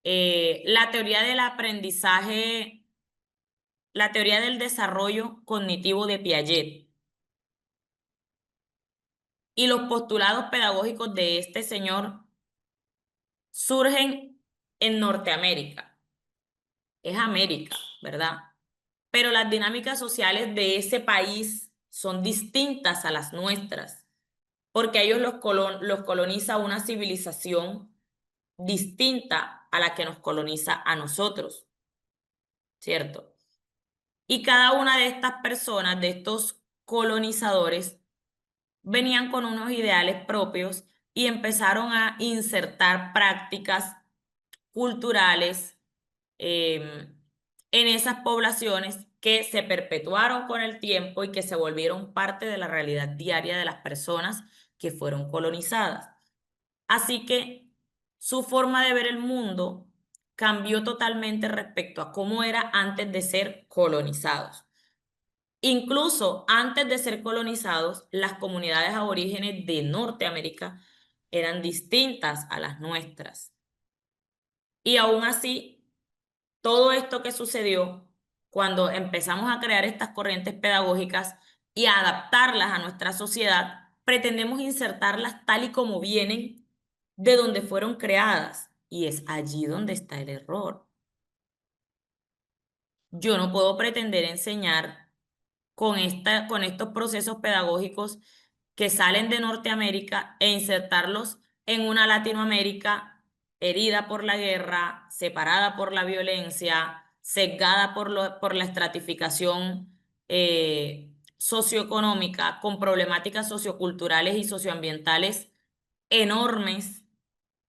la teoría del aprendizaje, la teoría del desarrollo cognitivo de Piaget y los postulados pedagógicos de este señor surgen en Norteamérica. Es América, ¿verdad? Pero las dinámicas sociales de ese país son distintas a las nuestras, porque a ellos los coloniza una civilización distinta a la que nos coloniza a nosotros, ¿cierto? Y cada una de estas personas, de estos colonizadores, venían con unos ideales propios y empezaron a insertar prácticas culturales en esas poblaciones que se perpetuaron con el tiempo y que se volvieron parte de la realidad diaria de las personas que fueron colonizadas. Así que su forma de ver el mundo cambió totalmente respecto a cómo era antes de ser colonizados. Incluso antes de ser colonizados, las comunidades aborígenes de Norteamérica eran distintas a las nuestras. Y aún así, todo esto que sucedió cuando empezamos a crear estas corrientes pedagógicas y a adaptarlas a nuestra sociedad, pretendemos insertarlas tal y como vienen de donde fueron creadas. Y es allí donde está el error. Yo no puedo pretender enseñar con estos procesos pedagógicos que salen de Norteamérica e insertarlos en una Latinoamérica herida por la guerra, separada por la violencia, sesgada por la estratificación socioeconómica, con problemáticas socioculturales y socioambientales enormes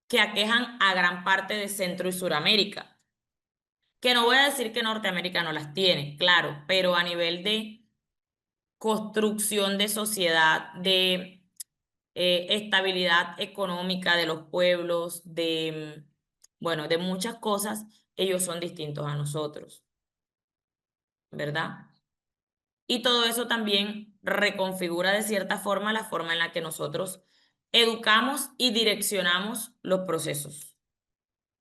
que aquejan a gran parte de Centro y Suramérica. Que no voy a decir que Norteamérica no las tiene, claro, pero a nivel de construcción de sociedad, de estabilidad económica de los pueblos, de, bueno, de muchas cosas, ellos son distintos a nosotros, ¿verdad? Y todo eso también reconfigura de cierta forma la forma en la que nosotros educamos y direccionamos los procesos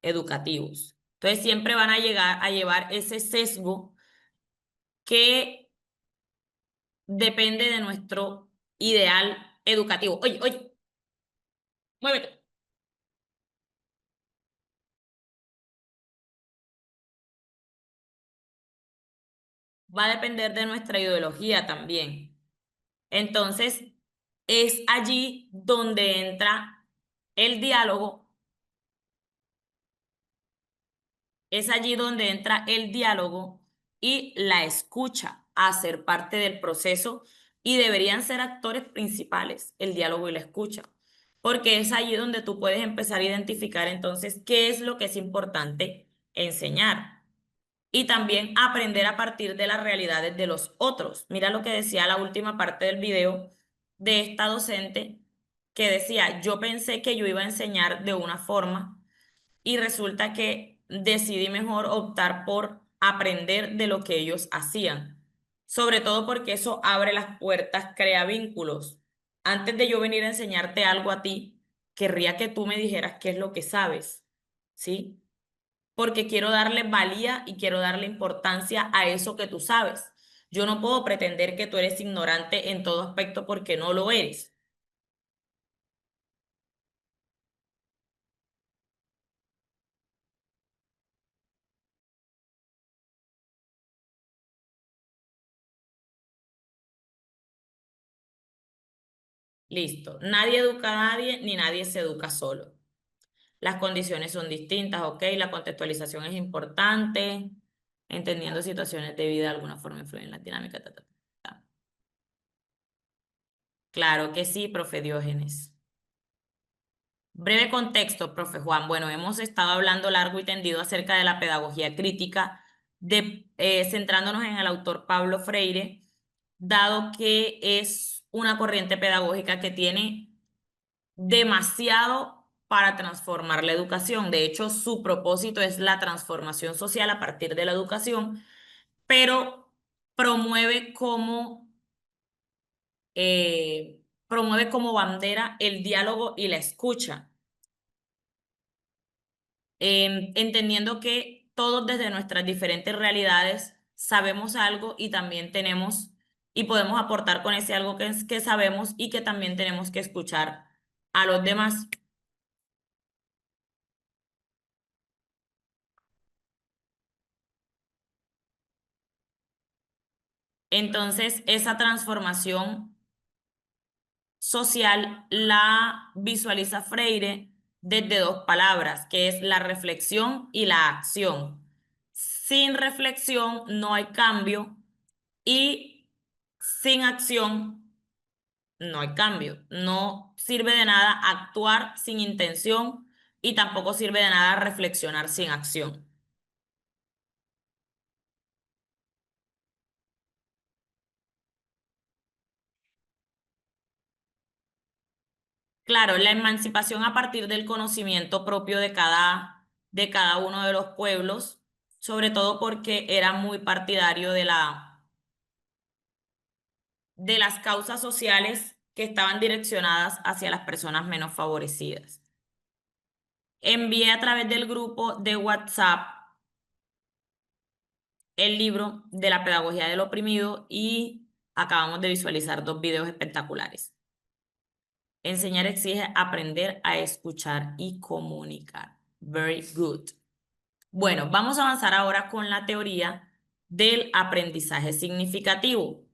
educativos. Entonces siempre van a llegar a llevar ese sesgo que depende de nuestro ideal educativo. Oye, oye, muévete. Va a depender de nuestra ideología también. Entonces, es allí donde entra el diálogo, es allí donde entra el diálogo y la escucha a ser parte del proceso y deberían ser actores principales, el diálogo y la escucha, porque es allí donde tú puedes empezar a identificar entonces qué es lo que es importante enseñar y también aprender a partir de las realidades de los otros. Mira lo que decía la última parte del video de esta docente que decía, yo pensé que yo iba a enseñar de una forma y resulta que decidí mejor optar por aprender de lo que ellos hacían, sobre todo porque eso abre las puertas, crea vínculos. Antes de yo venir a enseñarte algo a ti, querría que tú me dijeras qué es lo que sabes, ¿sí? Porque quiero darle valía y quiero darle importancia a eso que tú sabes. Yo no puedo pretender que tú eres ignorante en todo aspecto porque no lo eres. Listo. Nadie educa a nadie ni nadie se educa solo. Las condiciones son distintas, ¿ok? La contextualización es importante, entendiendo situaciones de vida de alguna forma influyen en la dinámica. Ta, ta, ta, ta. Claro que sí, profe Diógenes. Breve contexto, profe Juan. Bueno, hemos estado hablando largo y tendido acerca de la pedagogía crítica, centrándonos en el autor Pablo Freire, dado que es una corriente pedagógica que tiene demasiado para transformar la educación. De hecho, su propósito es la transformación social a partir de la educación, pero promueve como, promueve como bandera el diálogo y la escucha, entendiendo que todos desde nuestras diferentes realidades sabemos algo y también tenemos y podemos aportar con ese algo que sabemos y que también tenemos que escuchar a los demás. Entonces, esa transformación social la visualiza Freire desde dos palabras, que es la reflexión y la acción. Sin reflexión no hay cambio y sin acción no hay cambio. No sirve de nada actuar sin intención y tampoco sirve de nada reflexionar sin acción. Claro, la emancipación a partir del conocimiento propio de cada uno de los pueblos, sobre todo porque era muy partidario de las causas sociales que estaban direccionadas hacia las personas menos favorecidas. Envié a través del grupo de WhatsApp el libro de la pedagogía del oprimido y acabamos de visualizar dos videos espectaculares. Enseñar exige aprender a escuchar y comunicar. Very good. Bueno, vamos a avanzar ahora con la teoría del aprendizaje significativo.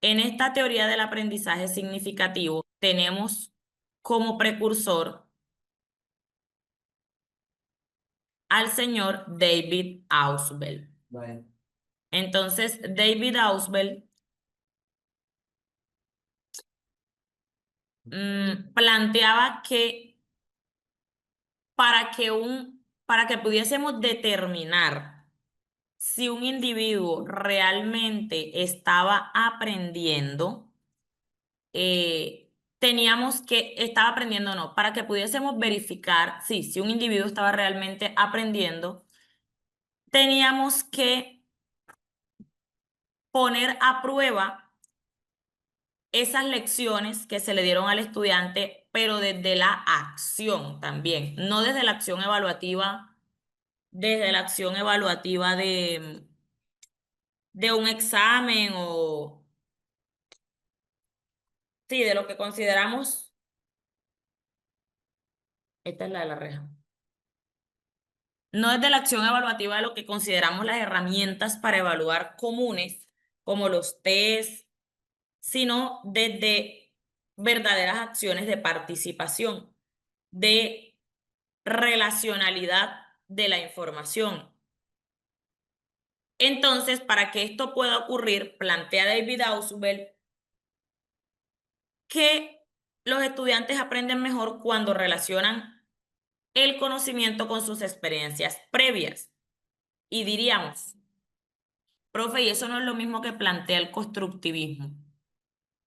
En esta teoría del aprendizaje significativo tenemos como precursor al señor David Ausubel. Entonces, David Ausubel planteaba que para que pudiésemos determinar si un individuo realmente estaba aprendiendo, estaba aprendiendo o no, para que pudiésemos verificar, sí, si un individuo estaba realmente aprendiendo, teníamos que poner a prueba esas lecciones que se le dieron al estudiante, pero desde la acción también, no desde la acción evaluativa de un examen o, sí, de lo que consideramos, esta es la de la reja. No desde la acción evaluativa de lo que consideramos las herramientas para evaluar comunes, como los test, sino desde verdaderas acciones de participación, de relacionalidad de la información. Entonces, para que esto pueda ocurrir, plantea David Ausubel que los estudiantes aprenden mejor cuando relacionan el conocimiento con sus experiencias previas. Y diríamos, profe, ¿y eso no es lo mismo que plantea el constructivismo?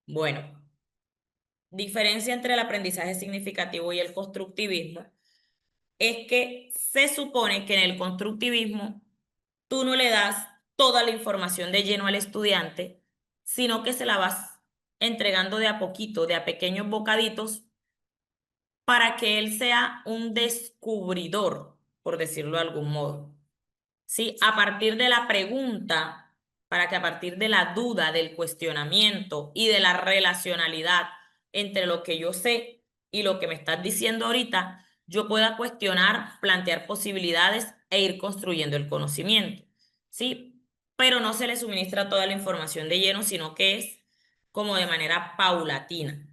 Bueno, diferencia entre el aprendizaje significativo y el constructivismo es que se supone que en el constructivismo tú no le das toda la información de lleno al estudiante, sino que se la vas entregando de a poquito, de a pequeños bocaditos, para que él sea un descubridor, por decirlo de algún modo. ¿Sí? A partir de la pregunta, para que a partir de la duda, del cuestionamiento y de la relacionalidad entre lo que yo sé y lo que me estás diciendo ahorita, yo pueda cuestionar, plantear posibilidades e ir construyendo el conocimiento. ¿Sí? Pero no se le suministra toda la información de lleno, sino que es como de manera paulatina.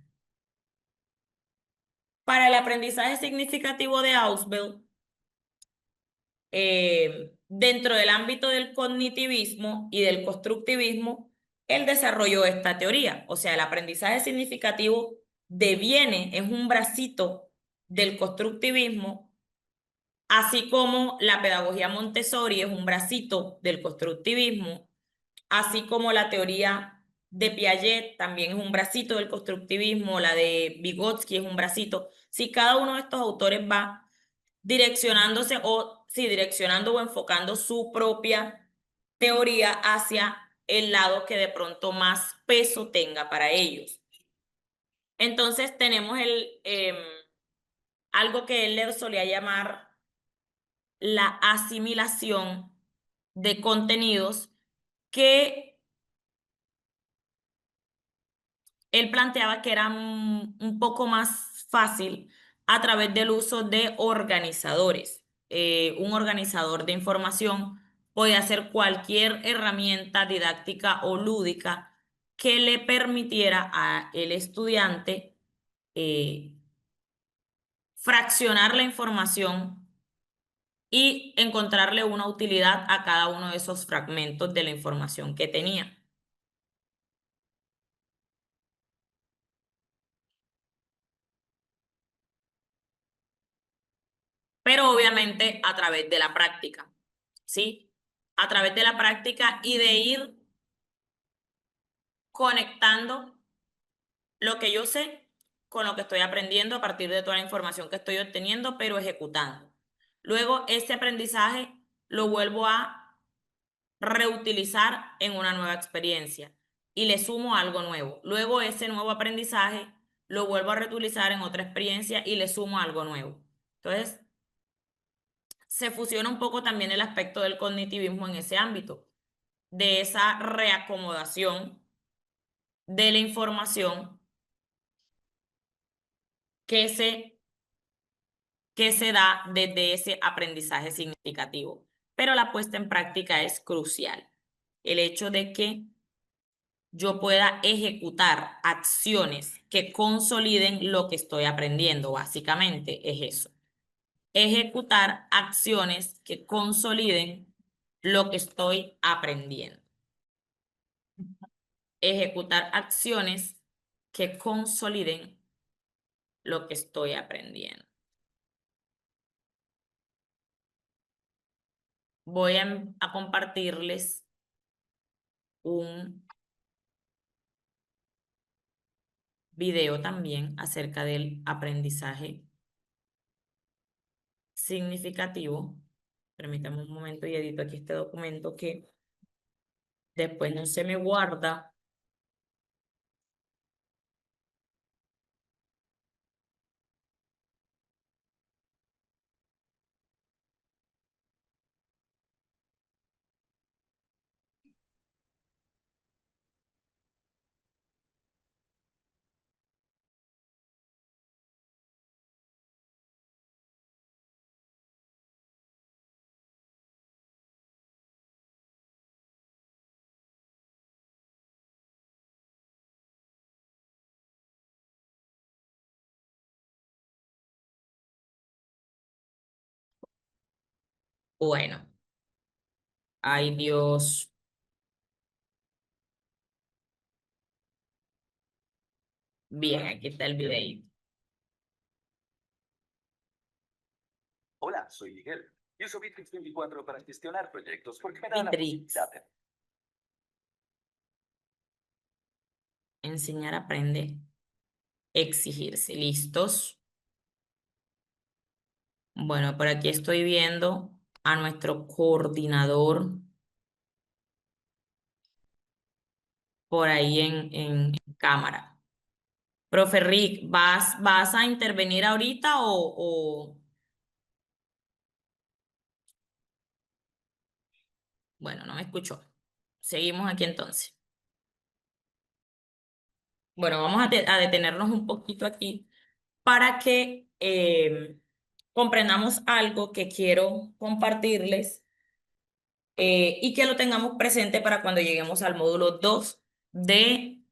Para el aprendizaje significativo de Ausubel, dentro del ámbito del cognitivismo y del constructivismo, él desarrolló esta teoría. O sea, el aprendizaje significativo deviene, es un bracito del constructivismo, así como la pedagogía Montessori es un bracito del constructivismo, así como la teoría de Piaget también es un bracito del constructivismo, la de Vygotsky es un bracito. Si cada uno de estos autores va direccionándose o, sí, direccionando o enfocando su propia teoría hacia el lado que de pronto más peso tenga para ellos. Entonces tenemos algo que él le solía llamar la asimilación de contenidos que él planteaba que era un poco más fácil a través del uso de organizadores. Un organizador de información puede hacer cualquier herramienta didáctica o lúdica que le permitiera al estudiante fraccionar la información y encontrarle una utilidad a cada uno de esos fragmentos de la información que tenía. Pero obviamente a través de la práctica, ¿sí? A través de la práctica y de ir conectando lo que yo sé con lo que estoy aprendiendo a partir de toda la información que estoy obteniendo, pero ejecutando. Luego, ese aprendizaje lo vuelvo a reutilizar en una nueva experiencia y le sumo algo nuevo. Luego, ese nuevo aprendizaje lo vuelvo a reutilizar en otra experiencia y le sumo algo nuevo. Entonces, se fusiona un poco también el aspecto del cognitivismo en ese ámbito, de esa reacomodación de la información que se da desde ese aprendizaje significativo. Pero la puesta en práctica es crucial. El hecho de que yo pueda ejecutar acciones que consoliden lo que estoy aprendiendo, básicamente es eso. Ejecutar acciones que consoliden lo que estoy aprendiendo. Ejecutar acciones que consoliden lo que estoy aprendiendo. Voy a compartirles un video también acerca del aprendizaje significativo. Permítame un momento y edito aquí este documento que después no se me guarda. Bueno, ay Dios. Bien, aquí está el video. Hola, soy Miguel y uso Bitrix 24 para gestionar proyectos porque me da la Bitrix. posibilidad de... Enseñar, aprende, exigirse. ¿Listos? Bueno, por aquí estoy viendo a nuestro coordinador por ahí en cámara. Profe Rick, ¿vas a intervenir ahorita o...? Bueno, no me escuchó. Seguimos aquí entonces. Bueno, vamos a detenernos un poquito aquí para que comprendamos algo que quiero compartirles y que lo tengamos presente para cuando lleguemos al módulo 2 de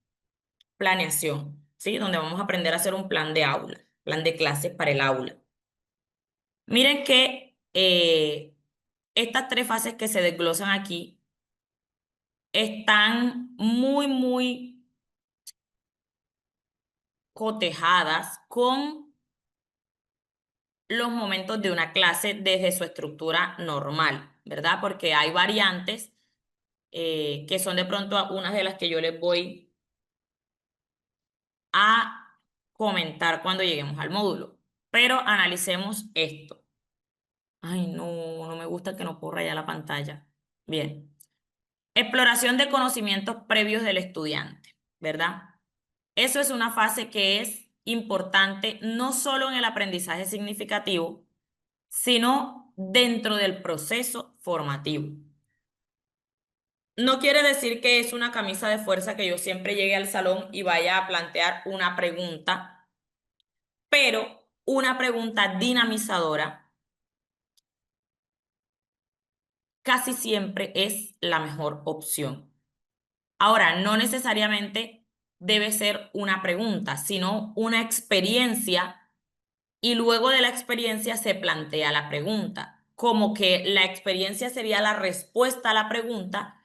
planeación, ¿sí? Donde vamos a aprender a hacer un plan de aula, plan de clases para el aula. Miren que estas tres fases que se desglosan aquí están muy cotejadas con los momentos de una clase desde su estructura normal, ¿verdad? Porque hay variantes que son de pronto unas de las que yo les voy a comentar cuando lleguemos al módulo. Pero analicemos esto. Ay, no, no me gusta que no puedo rayar la pantalla. Bien. Exploración de conocimientos previos del estudiante, ¿verdad? Eso es una fase que es importante no solo en el aprendizaje significativo, sino dentro del proceso formativo. No quiere decir que es una camisa de fuerza que yo siempre llegue al salón y vaya a plantear una pregunta, pero una pregunta dinamizadora casi siempre es la mejor opción. Ahora, no necesariamente debe ser una pregunta, sino una experiencia y luego de la experiencia se plantea la pregunta, como que la experiencia sería la respuesta a la pregunta,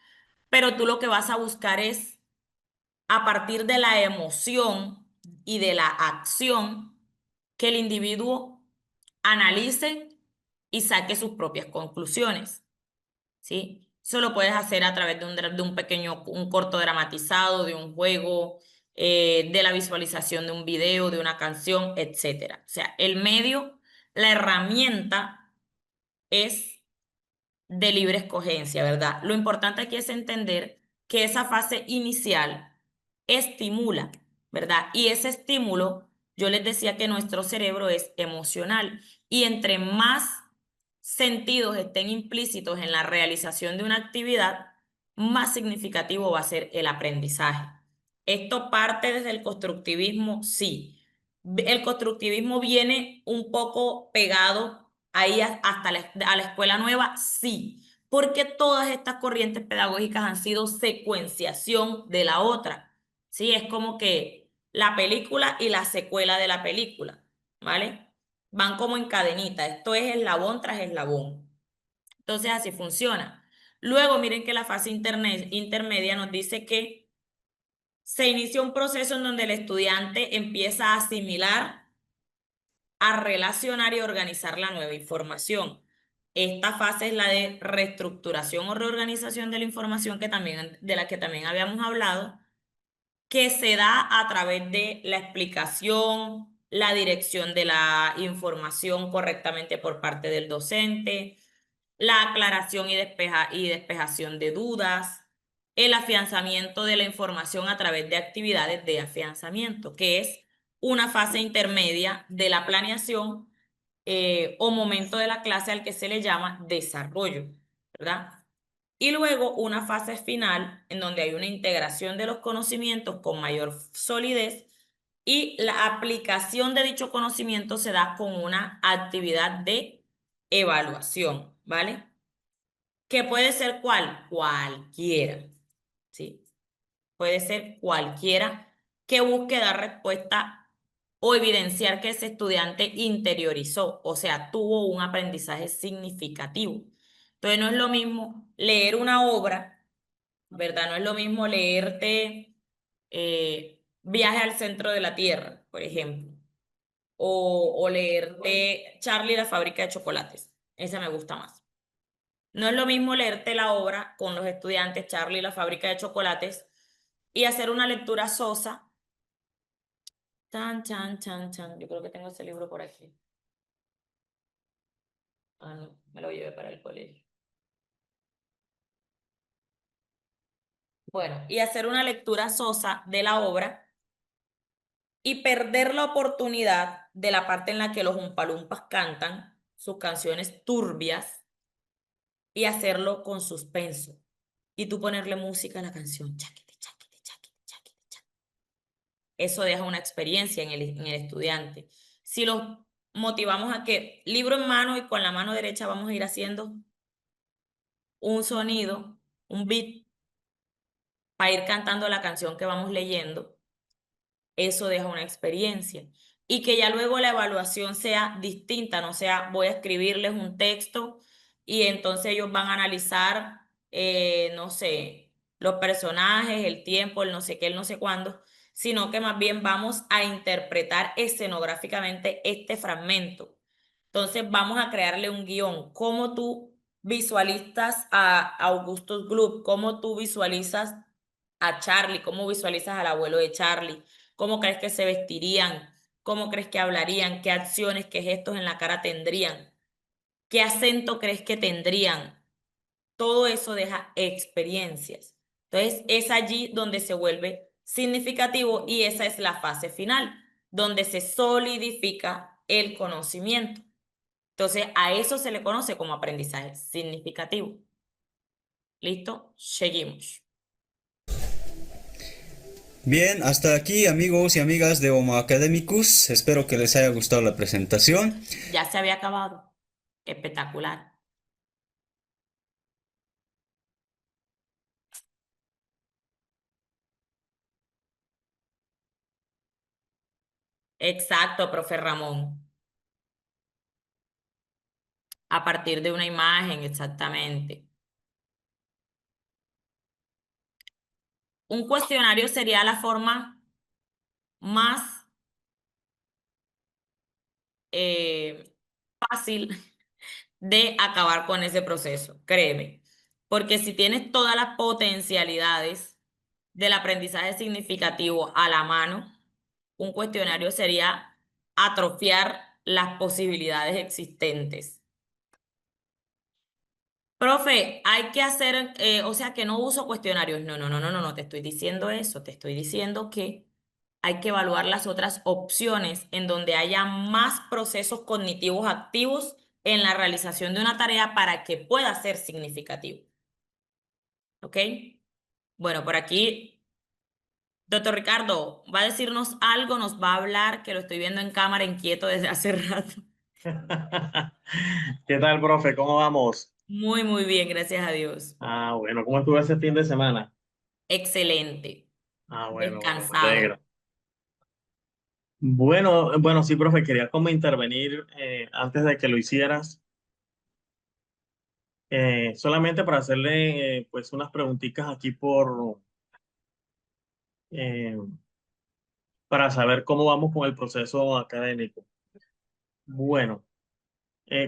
pero tú lo que vas a buscar es, a partir de la emoción y de la acción, que el individuo analice y saque sus propias conclusiones, ¿sí? Eso lo puedes hacer a través de un pequeño, un corto dramatizado, de un juego, de la visualización de un video, de una canción, etcétera. O sea, el medio, la herramienta es de libre escogencia, ¿verdad? Lo importante aquí es entender que esa fase inicial estimula, ¿verdad? Y ese estímulo, yo les decía que nuestro cerebro es emocional y entre más sentidos estén implícitos en la realización de una actividad, más significativo va a ser el aprendizaje. ¿Esto parte desde el constructivismo? Sí. El constructivismo viene un poco pegado ahí hasta a la escuela nueva, sí, porque todas estas corrientes pedagógicas han sido secuenciación de la otra, sí, es como que la película y la secuela de la película, ¿vale? Van como en cadenita, esto es eslabón tras eslabón. Entonces así funciona. Luego miren que la fase intermedia nos dice que se inicia un proceso en donde el estudiante empieza a asimilar a relacionar y organizar la nueva información. Esta fase es la de reestructuración o reorganización de la información de la que también habíamos hablado, que se da a través de la explicación, la dirección de la información correctamente por parte del docente, la aclaración y despejación de dudas, el afianzamiento de la información a través de actividades de afianzamiento, que es una fase intermedia de la planeación o momento de la clase al que se le llama desarrollo, ¿verdad? Y luego una fase final en donde hay una integración de los conocimientos con mayor solidez y la aplicación de dicho conocimiento se da con una actividad de evaluación, ¿vale? Que puede ser ¿cuál? Cualquiera, ¿sí? Puede ser cualquiera que busque dar respuesta o evidenciar que ese estudiante interiorizó, o sea, tuvo un aprendizaje significativo. Entonces no es lo mismo leer una obra, ¿verdad? No es lo mismo leerte Viaje al centro de la Tierra, por ejemplo, o leerte Charlie y la fábrica de chocolates. Esa me gusta más. No es lo mismo leerte la obra con los estudiantes Charlie y la fábrica de chocolates y hacer una lectura sosa. Chan, chan, chan, chan. Yo creo que tengo ese libro por aquí. Ah, no, me lo llevé para el colegio. Bueno, y hacer una lectura sosa de la obra y perder la oportunidad de la parte en la que los Umpalumpas cantan sus canciones turbias y hacerlo con suspenso. Y tú ponerle música a la canción. Chaquete, chaquete, chaquete, chaquete, chaquete. Eso deja una experiencia en el estudiante. Si los motivamos a que libro en mano y con la mano derecha vamos a ir haciendo un sonido, un beat, para ir cantando la canción que vamos leyendo, eso deja una experiencia. Y que ya luego la evaluación sea distinta, no sea voy a escribirles un texto y entonces ellos van a analizar, no sé, los personajes, el tiempo, el no sé qué, el no sé cuándo, sino que más bien vamos a interpretar escenográficamente este fragmento. Entonces vamos a crearle un guión. ¿Cómo tú visualizas a Augustus Gloop? ¿Cómo tú visualizas a Charlie? ¿Cómo visualizas al abuelo de Charlie? ¿Cómo crees que se vestirían? ¿Cómo crees que hablarían? ¿Qué acciones, qué gestos en la cara tendrían? ¿Qué acento crees que tendrían? Todo eso deja experiencias. Entonces es allí donde se vuelve significativo y esa es la fase final, donde se solidifica el conocimiento. Entonces a eso se le conoce como aprendizaje significativo. ¿Listo? Seguimos. Bien, hasta aquí amigos y amigas de Homo Academicus. Espero que les haya gustado la presentación. Ya se había acabado. Espectacular. Exacto, profe Ramón. A partir de una imagen, exactamente. Un cuestionario sería la forma más fácil de acabar con ese proceso, créeme. Porque si tienes todas las potencialidades del aprendizaje significativo a la mano, un cuestionario sería atrofiar las posibilidades existentes. Profe, hay que hacer, o sea que no uso cuestionarios. No, no, no, no, no, no te estoy diciendo eso. Te estoy diciendo que hay que evaluar las otras opciones en donde haya más procesos cognitivos activos en la realización de una tarea para que pueda ser significativo. ¿Ok? Bueno, por aquí, doctor Ricardo, va a decirnos algo, nos va a hablar, que lo estoy viendo en cámara inquieto desde hace rato. ¿Qué tal, profe? ¿Cómo vamos? Muy, muy bien, gracias a Dios. Bueno, ¿cómo estuvo ese fin de semana? Excelente. Bueno, me Descansado. alegro. Bueno, sí, profe, quería como intervenir antes de que lo hicieras, solamente para hacerle pues unas preguntitas aquí eh, para saber cómo vamos con el proceso académico. Bueno,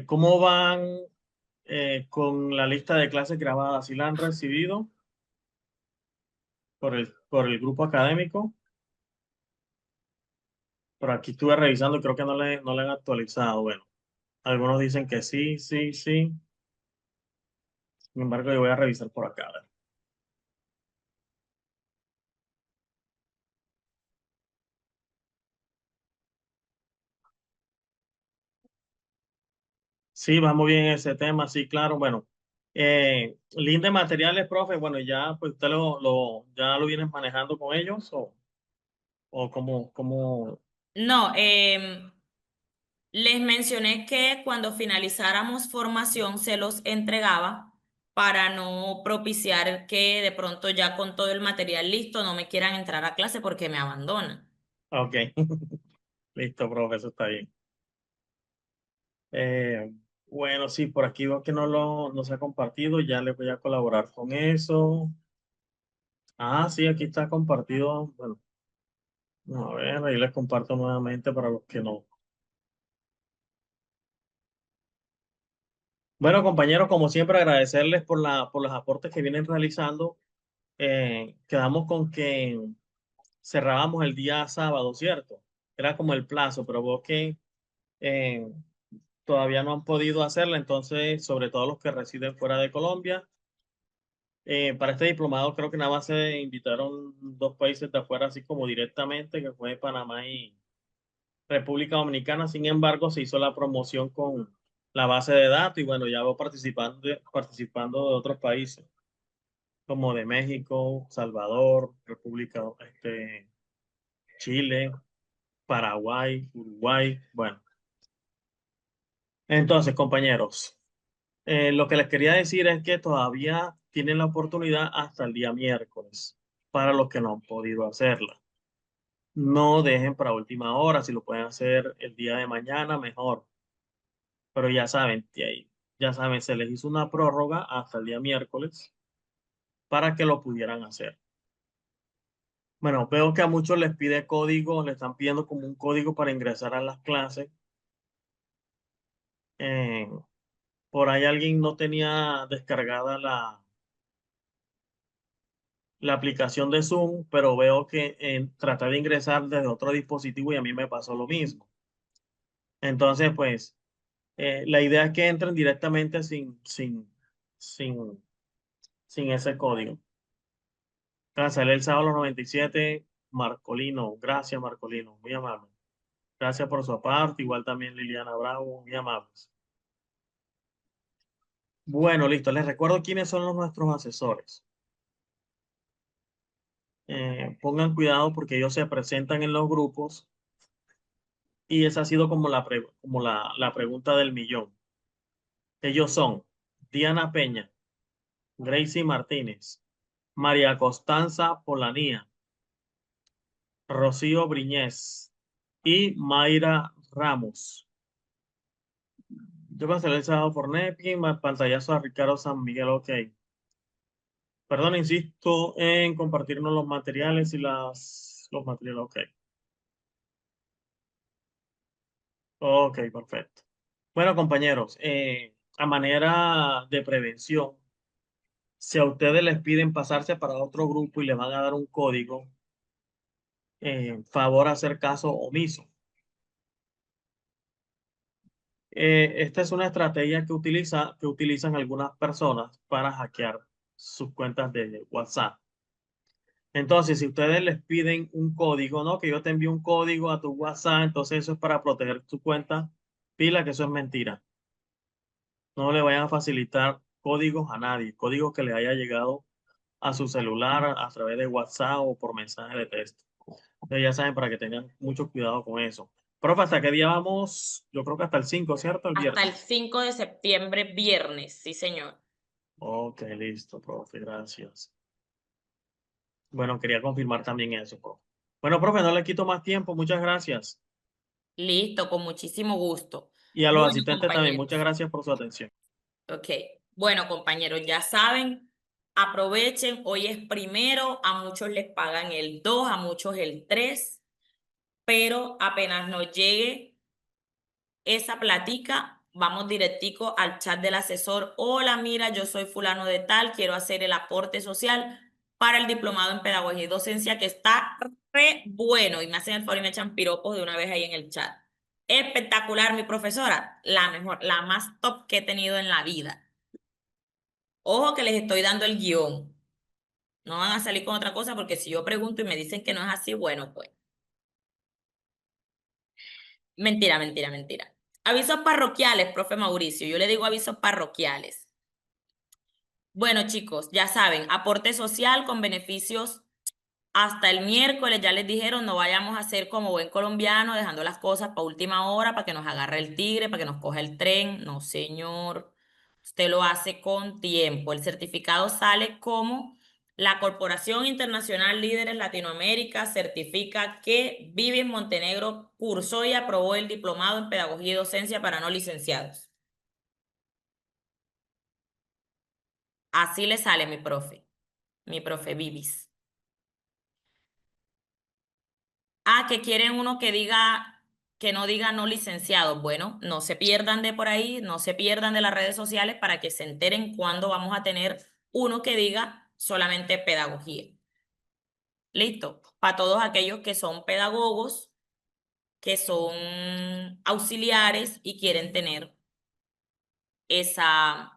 ¿cómo van con la lista de clases grabadas? ¿Sí la han recibido por el grupo académico? Por aquí estuve revisando y creo que no le han actualizado. Bueno, algunos dicen que sí, sí, sí. Sin embargo, yo voy a revisar por acá. A ver. Sí, vamos bien en ese tema, sí, claro. Bueno, link de materiales, profe, bueno, ya pues usted ya lo vienes manejando con ellos o cómo. No, les mencioné que cuando finalizáramos formación se los entregaba para no propiciar que de pronto ya con todo el material listo no me quieran entrar a clase porque me abandonan. Ok, listo, profe, eso está bien. Eh, bueno, sí, por aquí veo que no se ha compartido, ya le voy a colaborar con eso. Ah, sí, aquí está compartido. Bueno, a ver, ahí les comparto nuevamente para los que no. Bueno, compañeros, como siempre, agradecerles por los aportes que vienen realizando. Quedamos con que cerrábamos el día sábado, ¿cierto? Era como el plazo, pero veo que eh, todavía no han podido hacerlo, entonces, sobre todo los que residen fuera de Colombia. Para este diplomado creo que nada más se invitaron dos países de afuera, así como directamente, que fue Panamá y República Dominicana. Sin embargo, se hizo la promoción con la base de datos y bueno, ya voy participando de otros países, como de México, Salvador, Chile, Paraguay, Uruguay. Bueno, entonces, compañeros, lo que les quería decir es que todavía tienen la oportunidad hasta el día miércoles para los que no han podido hacerla. No dejen para última hora, si lo pueden hacer el día de mañana, mejor. Pero ya saben, se les hizo una prórroga hasta el día miércoles para que lo pudieran hacer. Bueno, veo que a muchos les pide código, le están pidiendo como un código para ingresar a las clases. Eh, por ahí alguien no tenía descargada la aplicación de Zoom, pero veo que traté de ingresar desde otro dispositivo y a mí me pasó lo mismo. Entonces, pues, la idea es que entren directamente sin, sin ese código. Cancelé el sábado 97, Marcolino. Gracias, Marcolino. Muy amable. Gracias por su aparte. Igual también Liliana Bravo. Muy amables. Bueno, listo. Les recuerdo quiénes son nuestros asesores. Pongan cuidado porque ellos se presentan en los grupos y esa ha sido como la pregunta del millón. Ellos son Diana Peña, Gracie Martínez, María Constanza Polanía, Rocío Briñez y Mayra Ramos. Yo cancelé el sábado por Nepkin, más pantallazo a Ricardo San Miguel, ok. Perdón, insisto en compartirnos los materiales y los materiales, ok. Ok, perfecto. Bueno, compañeros, a manera de prevención, si a ustedes les piden pasarse para otro grupo y les van a dar un código, favor hacer caso omiso. Esta es una estrategia que utilizan algunas personas para hackear sus cuentas de WhatsApp. Entonces, si ustedes les piden un código, ¿no? Que yo te envíe un código a tu WhatsApp, entonces eso es para proteger tu cuenta. Pila que eso es mentira. No le vayan a facilitar códigos a nadie, códigos que le haya llegado a su celular a través de WhatsApp o por mensaje de texto. Ustedes ya saben para que tengan mucho cuidado con eso. Profe, ¿hasta qué día vamos? Yo creo que hasta el 5, ¿cierto? El Hasta el viernes. 5 de septiembre, viernes, sí, señor. Ok, listo, profe, gracias. Bueno, quería confirmar también eso, profe. Bueno, profe, no le quito más tiempo, muchas gracias. Listo, con muchísimo gusto. Y a los Bueno, asistentes también, muchas compañeros. gracias por su atención. Ok. Bueno, compañeros, ya saben, aprovechen. Hoy es primero, a muchos les pagan el 2, a muchos el 3, pero apenas nos llegue esa platica, vamos directico al chat del asesor. Hola, mira, yo soy fulano de tal, quiero hacer el aporte social para el diplomado en pedagogía y docencia que está re bueno. Y me hacen el favor y me echan piropos de una vez ahí en el chat. Espectacular, mi profesora, la mejor, la más top que he tenido en la vida. Ojo que les estoy dando el guión. No van a salir con otra cosa porque si yo pregunto y me dicen que no es así, bueno, pues. Mentira, mentira, mentira. Avisos parroquiales, profe Mauricio. Yo le digo avisos parroquiales. Bueno, chicos, ya saben, aporte social con beneficios hasta el miércoles. Ya les dijeron, no vayamos a hacer como buen colombiano, dejando las cosas para última hora, para que nos agarre el tigre, para que nos coja el tren. No, señor. Usted lo hace con tiempo. El certificado sale como la Corporación Internacional Líderes Latinoamérica certifica que Vivi Montenegro cursó y aprobó el diplomado en Pedagogía y Docencia para no licenciados. Así le sale mi profe Vivis. Ah, que quieren uno que diga, que no diga no licenciado. Bueno, no se pierdan de por ahí, no se pierdan de las redes sociales para que se enteren cuándo vamos a tener uno que diga solamente pedagogía. Listo. Para todos aquellos que son pedagogos, que son auxiliares y quieren tener esa.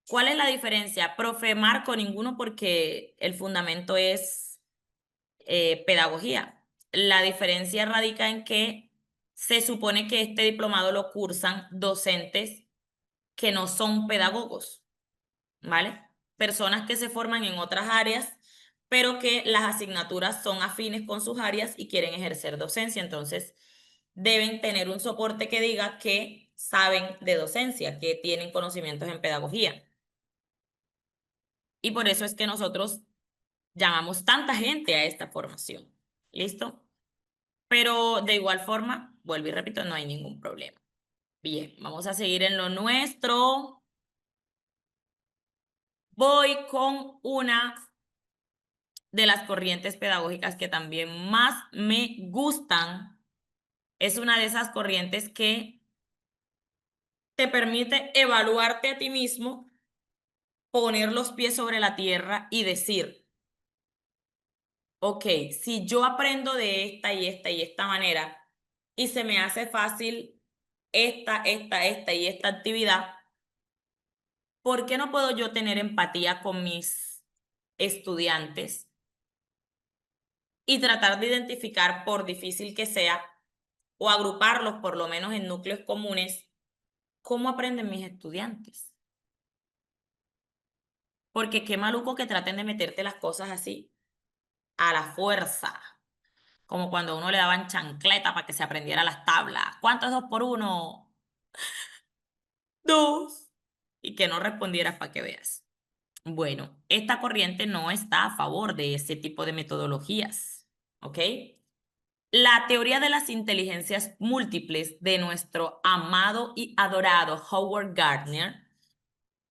¿Cuál es la diferencia? Profe Marco, ninguno porque el fundamento es pedagogía. La diferencia radica en que se supone que este diplomado lo cursan docentes que no son pedagogos, ¿vale? Personas que se forman en otras áreas, pero que las asignaturas son afines con sus áreas y quieren ejercer docencia. Entonces, deben tener un soporte que diga que saben de docencia, que tienen conocimientos en pedagogía. Y por eso es que nosotros llamamos tanta gente a esta formación. ¿Listo? Pero de igual forma, vuelvo y repito, no hay ningún problema. Bien, vamos a seguir en lo nuestro. Voy con una de las corrientes pedagógicas que también más me gustan. Es una de esas corrientes que te permite evaluarte a ti mismo, poner los pies sobre la tierra y decir, ok, si yo aprendo de esta y esta y esta manera y se me hace fácil esta y esta actividad, ¿por qué no puedo yo tener empatía con mis estudiantes y tratar de identificar, por difícil que sea, o agruparlos por lo menos en núcleos comunes, cómo aprenden mis estudiantes? Porque qué maluco que traten de meterte las cosas así, a la fuerza, como cuando a uno le daban chancleta para que se aprendiera las tablas. ¿Cuánto es 2 por 1? 2. Y que no respondieras para que veas. Bueno, esta corriente no está a favor de ese tipo de metodologías, ¿ok? La teoría de las inteligencias múltiples de nuestro amado y adorado Howard Gardner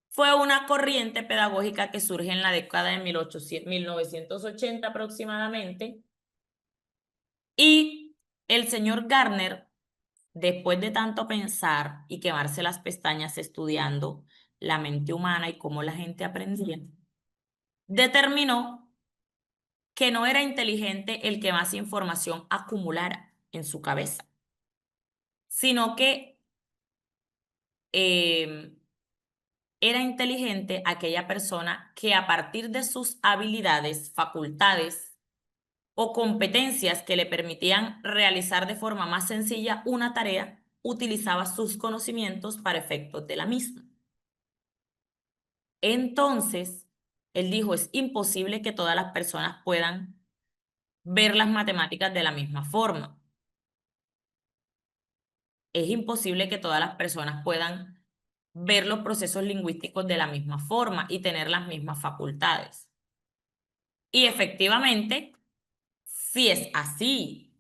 fue una corriente pedagógica que surge en la década de 1980 aproximadamente. Y el señor Gardner, después de tanto pensar y quemarse las pestañas estudiando la mente humana y cómo la gente aprendía, determinó que no era inteligente el que más información acumulara en su cabeza, sino que era inteligente aquella persona que a partir de sus habilidades, facultades o competencias que le permitían realizar de forma más sencilla una tarea, utilizaba sus conocimientos para efectos de la misma. Entonces, él dijo, es imposible que todas las personas puedan ver las matemáticas de la misma forma. Es imposible que todas las personas puedan ver los procesos lingüísticos de la misma forma y tener las mismas facultades. Y efectivamente, sí es así,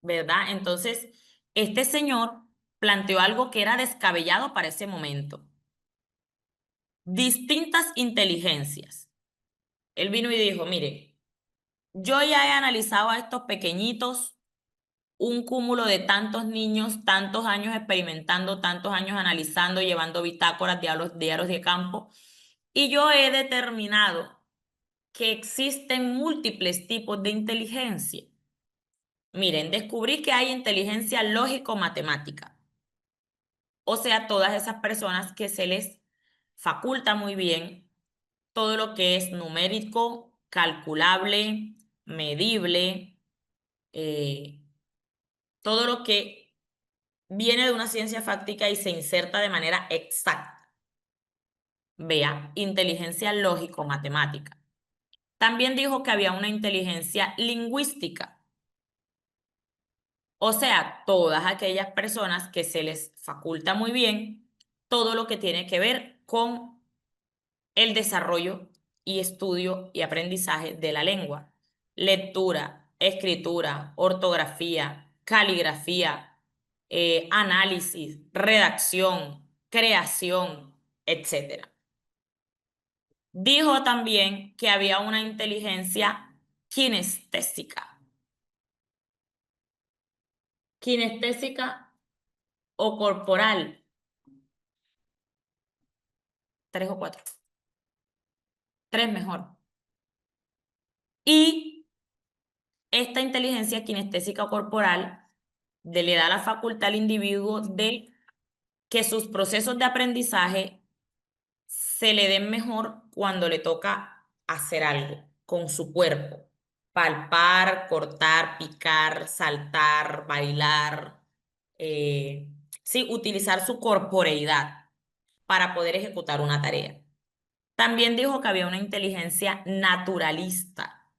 ¿verdad? Entonces, este señor planteó algo que era descabellado para ese momento. Distintas inteligencias. Él vino y dijo, mire, yo ya he analizado a estos pequeñitos un cúmulo de tantos niños, tantos años experimentando, tantos años analizando, llevando bitácoras, diarios de campo, y yo he determinado que existen múltiples tipos de inteligencia. Miren, descubrí que hay inteligencia lógico-matemática. O sea, todas esas personas que se les faculta muy bien todo lo que es numérico, calculable, medible, todo lo que viene de una ciencia fáctica y se inserta de manera exacta. Vea, inteligencia lógico-matemática. También dijo que había una inteligencia lingüística. O sea, todas aquellas personas que se les faculta muy bien todo lo que tiene que ver con el desarrollo y estudio y aprendizaje de la lengua. Lectura, escritura, ortografía, caligrafía, análisis, redacción, creación, etc. Dijo también que había una inteligencia kinestésica. Kinestésica o corporal. 3 o 4. 3 mejor. Y esta inteligencia kinestésica o corporal le da la facultad al individuo de que sus procesos de aprendizaje se le den mejor cuando le toca hacer algo con su cuerpo. Palpar, cortar, picar, saltar, bailar. Sí, utilizar su corporeidad para poder ejecutar una tarea. También dijo que había una inteligencia naturalista,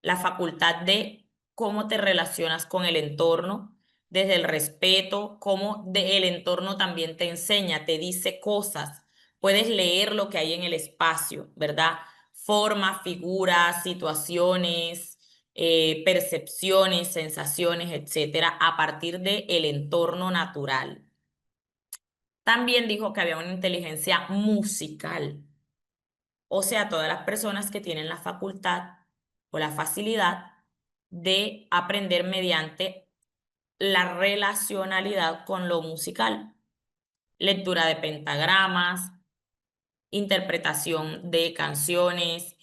la facultad de cómo te relacionas con el entorno, desde el respeto, cómo el entorno también te enseña, te dice cosas, puedes leer lo que hay en el espacio, ¿verdad? Formas, figuras, situaciones, percepciones, sensaciones, etcétera, a partir del entorno natural. También dijo que había una inteligencia musical. O sea, todas las personas que tienen la facultad o la facilidad de aprender mediante la relacionalidad con lo musical. Lectura de pentagramas, interpretación de canciones,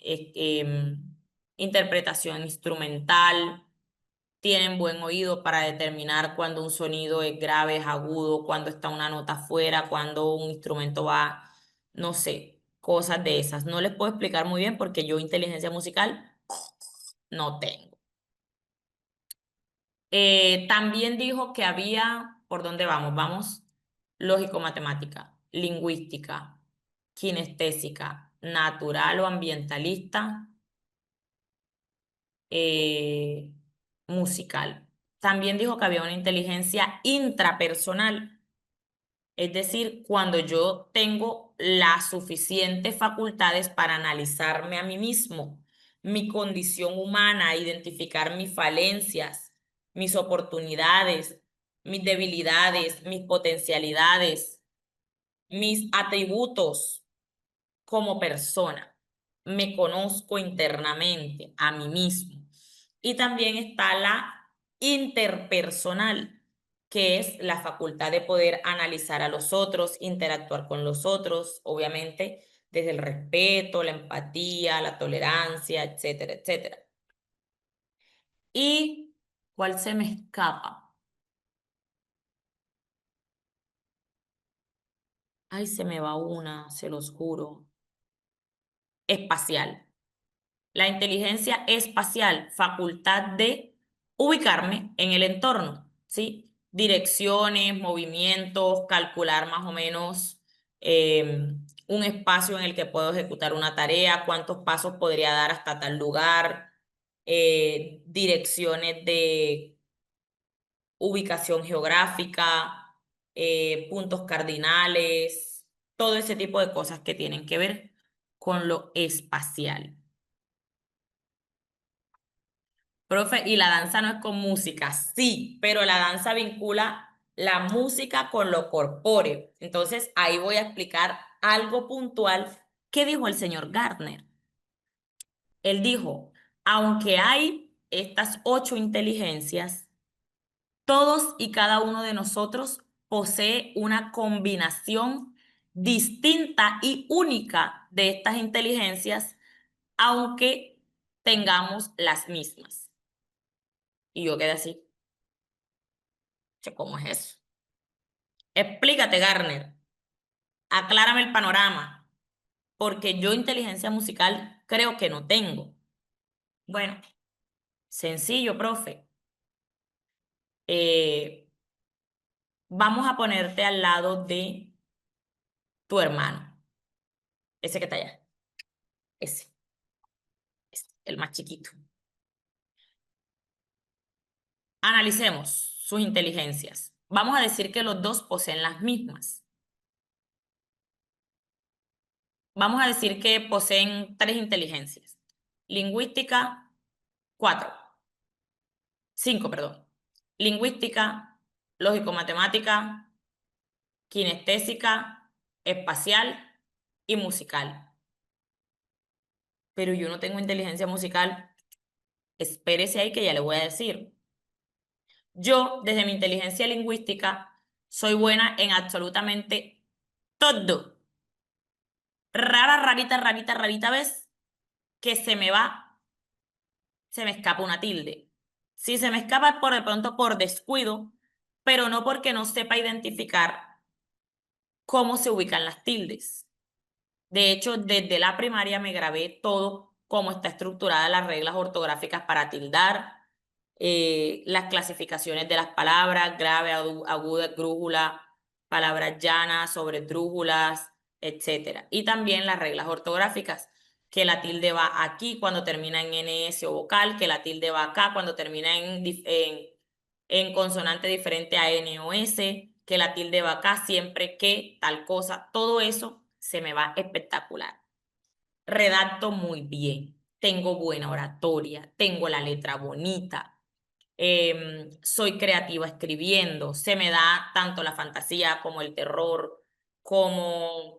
interpretación instrumental. Tienen buen oído para determinar cuando un sonido es grave, es agudo, cuando está una nota fuera, cuando un instrumento va, no sé, cosas de esas. No les puedo explicar muy bien porque yo inteligencia musical no tengo. También dijo que había, ¿por dónde vamos? Vamos, lógico-matemática, lingüística, kinestésica, natural o ambientalista, eh, musical. También dijo que había una inteligencia intrapersonal, es decir, cuando yo tengo las suficientes facultades para analizarme a mí mismo, mi condición humana, identificar mis falencias, mis oportunidades, mis debilidades, mis potencialidades, mis atributos como persona. Me conozco internamente a mí mismo. Y también está la interpersonal, que es la facultad de poder analizar a los otros, interactuar con los otros, obviamente desde el respeto, la empatía, la tolerancia, etcétera, etcétera. ¿Y cuál se me escapa? Ay, se me va una, se los juro. Espacial. La inteligencia espacial, facultad de ubicarme en el entorno, ¿sí? Direcciones, movimientos, calcular más o menos un espacio en el que puedo ejecutar una tarea, cuántos pasos podría dar hasta tal lugar, direcciones de ubicación geográfica, puntos cardinales, todo ese tipo de cosas que tienen que ver con lo espacial. Profe, y la danza no es con música, sí, pero la danza vincula la música con lo corpóreo. Entonces, ahí voy a explicar algo puntual que dijo el señor Gardner. Él dijo, aunque hay estas 8 inteligencias, Todos y cada uno de nosotros posee una combinación distinta y única de estas inteligencias, aunque tengamos las mismas. Y yo quedé así. Che, ¿cómo es eso? Explícate, Garner. Aclárame el panorama, porque yo inteligencia musical creo que no tengo. Bueno, sencillo, profe. Vamos a ponerte al lado de tu hermano, ese que está allá, ese, el más chiquito. Analicemos sus inteligencias. Vamos a decir que los dos poseen las mismas. Vamos a decir que poseen 3 inteligencias. Lingüística, 4. 5, perdón. Lingüística, lógico-matemática, kinestésica, espacial y musical. Pero yo no tengo inteligencia musical. Espérese ahí que ya le voy a decir. Yo, desde mi inteligencia lingüística, soy buena en absolutamente todo. Rarita vez que se me escapa una tilde. Si se me escapa es por de pronto por descuido, pero no porque no sepa identificar cómo se ubican las tildes. De hecho, desde la primaria me grabé todo cómo está estructurada las reglas ortográficas para tildar, las clasificaciones de las palabras, grave, aguda, esdrújula, palabras llanas, sobresdrújulas, etc. Y también las reglas ortográficas, que la tilde va aquí cuando termina en NS o vocal, que la tilde va acá cuando termina en consonante diferente a N o S, que la tilde va acá siempre que tal cosa. Todo eso se me va espectacular. Redacto muy bien, tengo buena oratoria, tengo la letra bonita, soy creativa escribiendo, se me da tanto la fantasía como el terror, como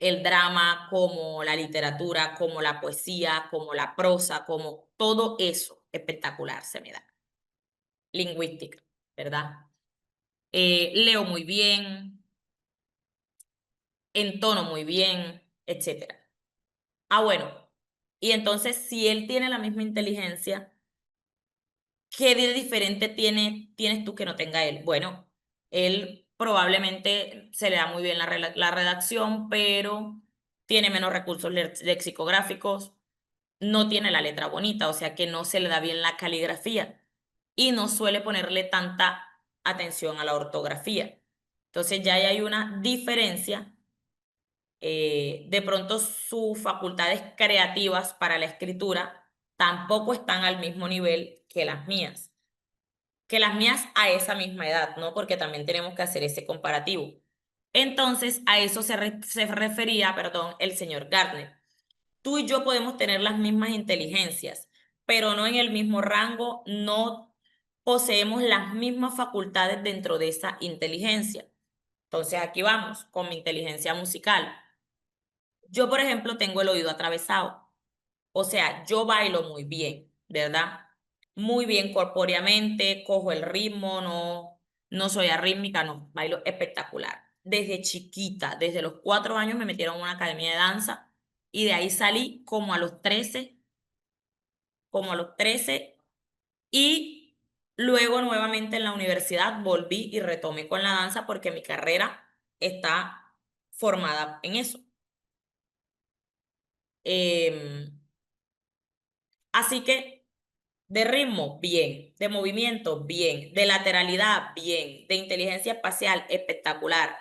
el drama, como la literatura, como la poesía, como la prosa, como todo eso espectacular se me da. Lingüística, ¿verdad? Leo muy bien, entono muy bien, etc. Ah, bueno, y entonces si él tiene la misma inteligencia, ¿qué de diferente tienes tú que no tenga él? Bueno, él probablemente se le da muy bien la redacción, pero tiene menos recursos lexicográficos, no tiene la letra bonita, o sea que no se le da bien la caligrafía y no suele ponerle tanta atención a la ortografía. Entonces ya ahí hay una diferencia. De pronto sus facultades creativas para la escritura tampoco están al mismo nivel que las mías. Que las mías a esa misma edad, ¿no? Porque también tenemos que hacer ese comparativo. Entonces, a eso se refería, perdón, el señor Gardner. Tú y yo podemos tener las mismas inteligencias, pero no en el mismo rango, no poseemos las mismas facultades dentro de esa inteligencia. Entonces, aquí vamos con mi inteligencia musical. Yo, por ejemplo, tengo el oído atravesado. O sea, yo bailo muy bien, ¿verdad? Muy bien corpóreamente, cojo el ritmo, no soy arrítmica, no, bailo espectacular. Desde chiquita, desde los 4 años me metieron en una academia de danza y de ahí salí como a los 13 y luego nuevamente en la universidad volví y retomé con la danza porque mi carrera está formada en eso. Así que de ritmo, bien, de movimiento, bien, de lateralidad, bien, de inteligencia espacial, espectacular,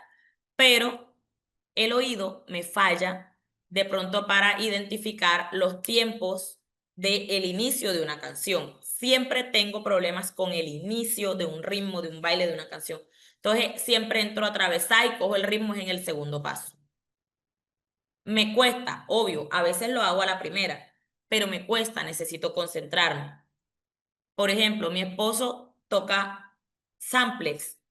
pero el oído me falla de pronto para identificar los tiempos del inicio de una canción. Siempre tengo problemas con el inicio de un ritmo, de un baile, de una canción. Entonces siempre entro a atravesar y cojo el ritmo en el segundo paso. Me cuesta, obvio, a veces lo hago a la primera, pero me cuesta, necesito concentrarme. Por ejemplo, mi esposo toca samples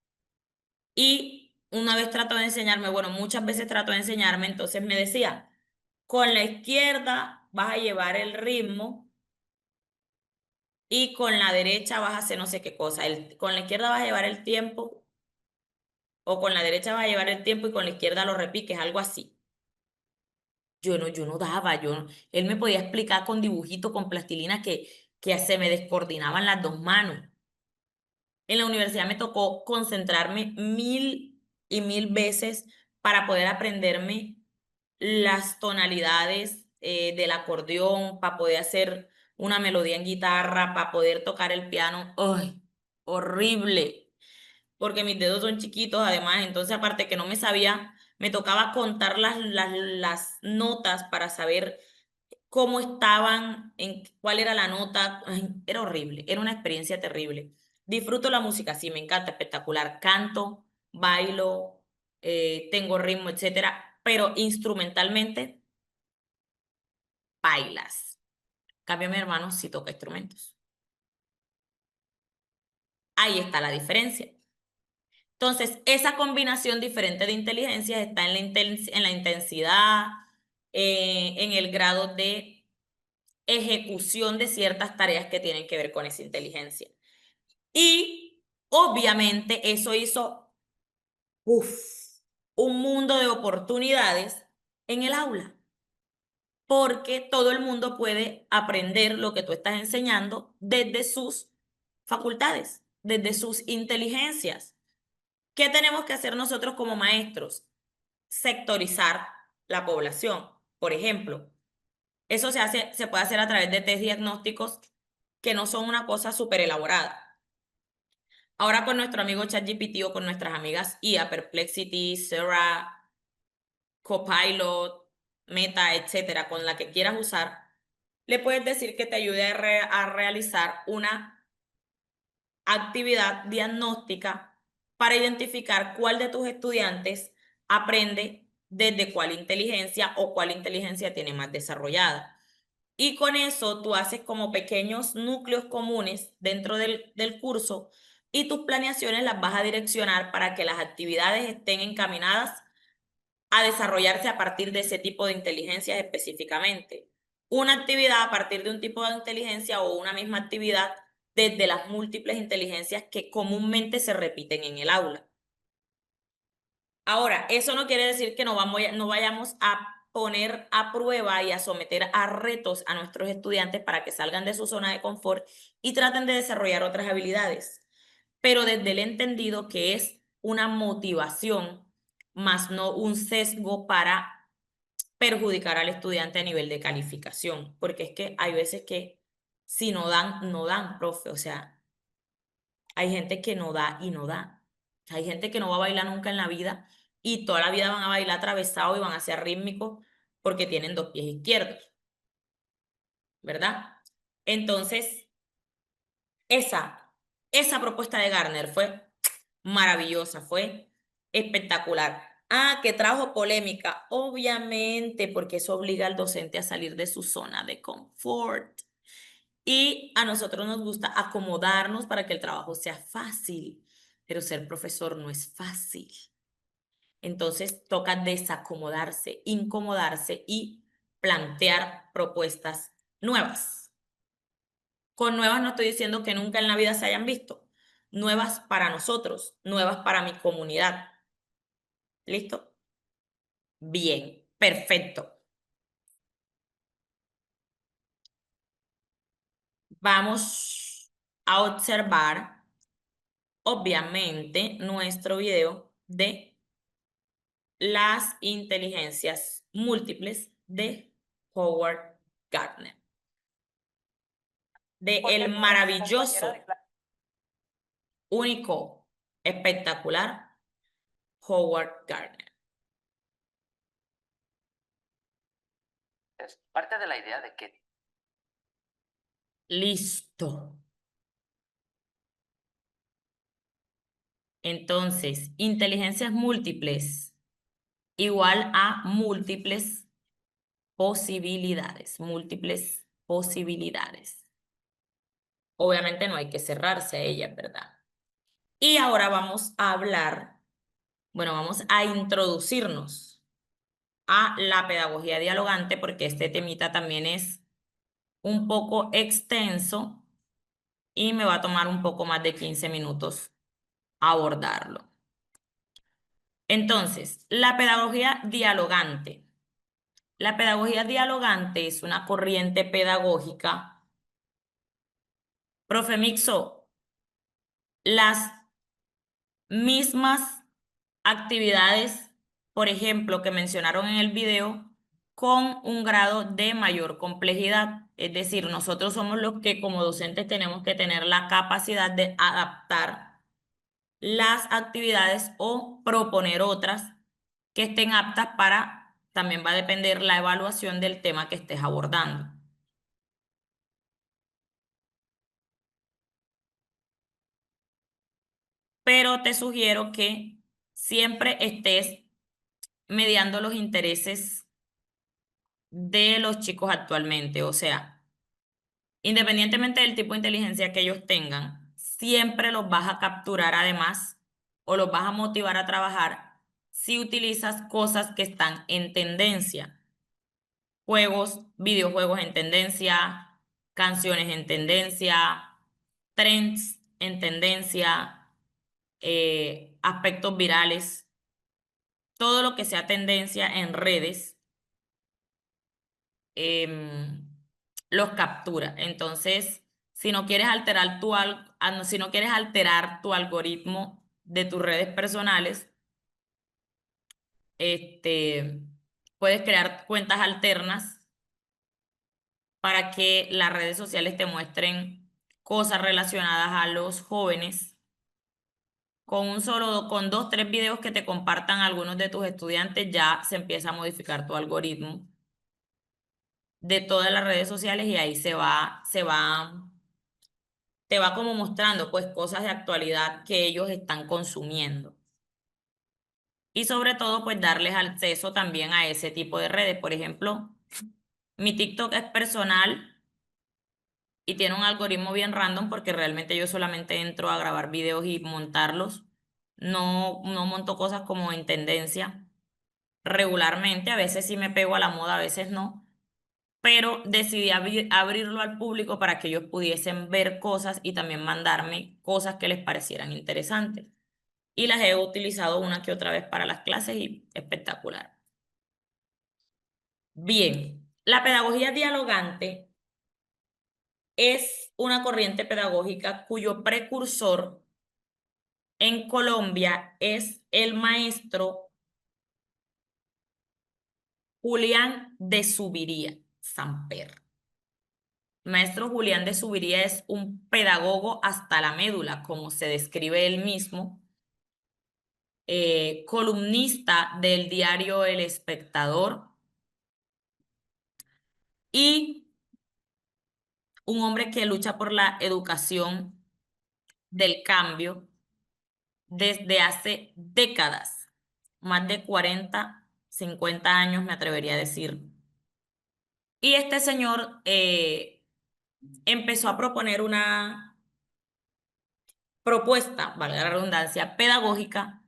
y una vez trató de enseñarme, bueno, muchas veces trató de enseñarme, entonces me decía, con la izquierda vas a llevar el ritmo y con la derecha vas a hacer no sé qué cosa. Con la izquierda vas a llevar el tiempo, o con la derecha vas a llevar el tiempo y con la izquierda lo repiques, algo así. Yo no daba, él me podía explicar con dibujito, con plastilina que se me descoordinaban las dos manos. En la universidad me tocó concentrarme mil y mil veces para poder aprenderme las tonalidades del acordeón, para poder hacer una melodía en guitarra, para poder tocar el piano. ¡Ay! Horrible, porque mis dedos son chiquitos además, entonces aparte que no me sabía, me tocaba contar las notas para saber cómo estaban, en cuál era la nota. Ay, era horrible, era una experiencia terrible. Disfruto la música, sí, me encanta, espectacular. Canto, bailo, tengo ritmo, etcétera, pero instrumentalmente, bailas. En cambio, mi hermano sí toca instrumentos. Ahí está la diferencia. Entonces, esa combinación diferente de inteligencias está en la intensidad, en el grado de ejecución de ciertas tareas que tienen que ver con esa inteligencia. Y obviamente eso hizo uf, un mundo de oportunidades en el aula, porque todo el mundo puede aprender lo que tú estás enseñando desde sus facultades, desde sus inteligencias. ¿Qué tenemos que hacer nosotros como maestros? Sectorizar la población. Por ejemplo, eso se puede hacer a través de test diagnósticos que no son una cosa súper elaborada. Ahora con nuestro amigo ChatGPT o con nuestras amigas IA, Perplexity, Sora, Copilot, Meta, etcétera, con la que quieras usar, le puedes decir que te ayude a realizar una actividad diagnóstica para identificar cuál de tus estudiantes aprende desde cuál inteligencia o cuál inteligencia tiene más desarrollada. Y con eso tú haces como pequeños núcleos comunes dentro del curso y tus planeaciones las vas a direccionar para que las actividades estén encaminadas a desarrollarse a partir de ese tipo de inteligencias específicamente. Una actividad a partir de un tipo de inteligencia o una misma actividad desde las múltiples inteligencias que comúnmente se repiten en el aula. Ahora, eso no quiere decir que no vayamos a poner a prueba y a someter a retos a nuestros estudiantes para que salgan de su zona de confort y traten de desarrollar otras habilidades, pero desde el entendido que es una motivación, más no un sesgo para perjudicar al estudiante a nivel de calificación, porque es que hay veces que si no dan, no dan, profe, o sea, hay gente que no da y no da. Hay gente que no va a bailar nunca en la vida y toda la vida van a bailar atravesado y van a ser rítmicos porque tienen dos pies izquierdos, ¿verdad? Entonces, esa propuesta de Garner fue maravillosa, fue espectacular. Ah, que trajo polémica, obviamente, porque eso obliga al docente a salir de su zona de confort. Y a nosotros nos gusta acomodarnos para que el trabajo sea fácil, pero ser profesor no es fácil. Entonces toca desacomodarse, incomodarse y plantear propuestas nuevas. Con nuevas no estoy diciendo que nunca en la vida se hayan visto. Nuevas para nosotros, nuevas para mi comunidad. ¿Listo? Bien, perfecto. Vamos a observar, obviamente, nuestro video de las inteligencias múltiples de Howard Gardner. De Porque el tu compañera maravilloso, de clase- único, espectacular Howard Gardner. Es parte de la idea de que Listo. Entonces, inteligencias múltiples igual a múltiples posibilidades, múltiples posibilidades. Obviamente no hay que cerrarse a ellas, ¿verdad? Y ahora vamos a hablar, bueno, vamos a introducirnos a la pedagogía dialogante porque este temita también es un poco extenso y me va a tomar un poco más de 15 minutos abordarlo. Entonces, la pedagogía dialogante. La pedagogía dialogante es una corriente pedagógica. Profe Mixo, las mismas actividades, por ejemplo, que mencionaron en el video, con un grado de mayor complejidad. Es decir, nosotros somos los que como docentes tenemos que tener la capacidad de adaptar las actividades o proponer otras que estén aptas para, también va a depender la evaluación del tema que estés abordando. Pero te sugiero que siempre estés mediando los intereses de los chicos actualmente. O sea, independientemente del tipo de inteligencia que ellos tengan, siempre los vas a capturar además o los vas a motivar a trabajar si utilizas cosas que están en tendencia. Juegos, videojuegos en tendencia, canciones en tendencia, trends en tendencia, aspectos virales, todo lo que sea tendencia en redes, los captura. Entonces, si no quieres alterar si no quieres alterar tu algoritmo de tus redes personales, puedes crear cuentas alternas para que las redes sociales te muestren cosas relacionadas a los jóvenes. Con 2, 3 videos que te compartan algunos de tus estudiantes, ya se empieza a modificar tu algoritmo de todas las redes sociales y ahí te va como mostrando pues cosas de actualidad que ellos están consumiendo. Y sobre todo pues darles acceso también a ese tipo de redes. Por ejemplo, mi TikTok es personal y tiene un algoritmo bien random porque realmente yo solamente entro a grabar videos y montarlos. No monto cosas como en tendencia regularmente. A veces sí me pego a la moda, a veces no. Pero decidí abrirlo al público para que ellos pudiesen ver cosas y también mandarme cosas que les parecieran interesantes. Y las he utilizado una que otra vez para las clases y espectacular. Bien, la pedagogía dialogante es una corriente pedagógica cuyo precursor en Colombia es el maestro Julián de Zuviría Samper. Maestro Julián de Zuviría es un pedagogo hasta la médula, como se describe él mismo, columnista del diario El Espectador y un hombre que lucha por la educación del cambio desde hace décadas, más de 40, 50 años me atrevería a decir. Y este señor empezó a proponer una propuesta, valga la redundancia, pedagógica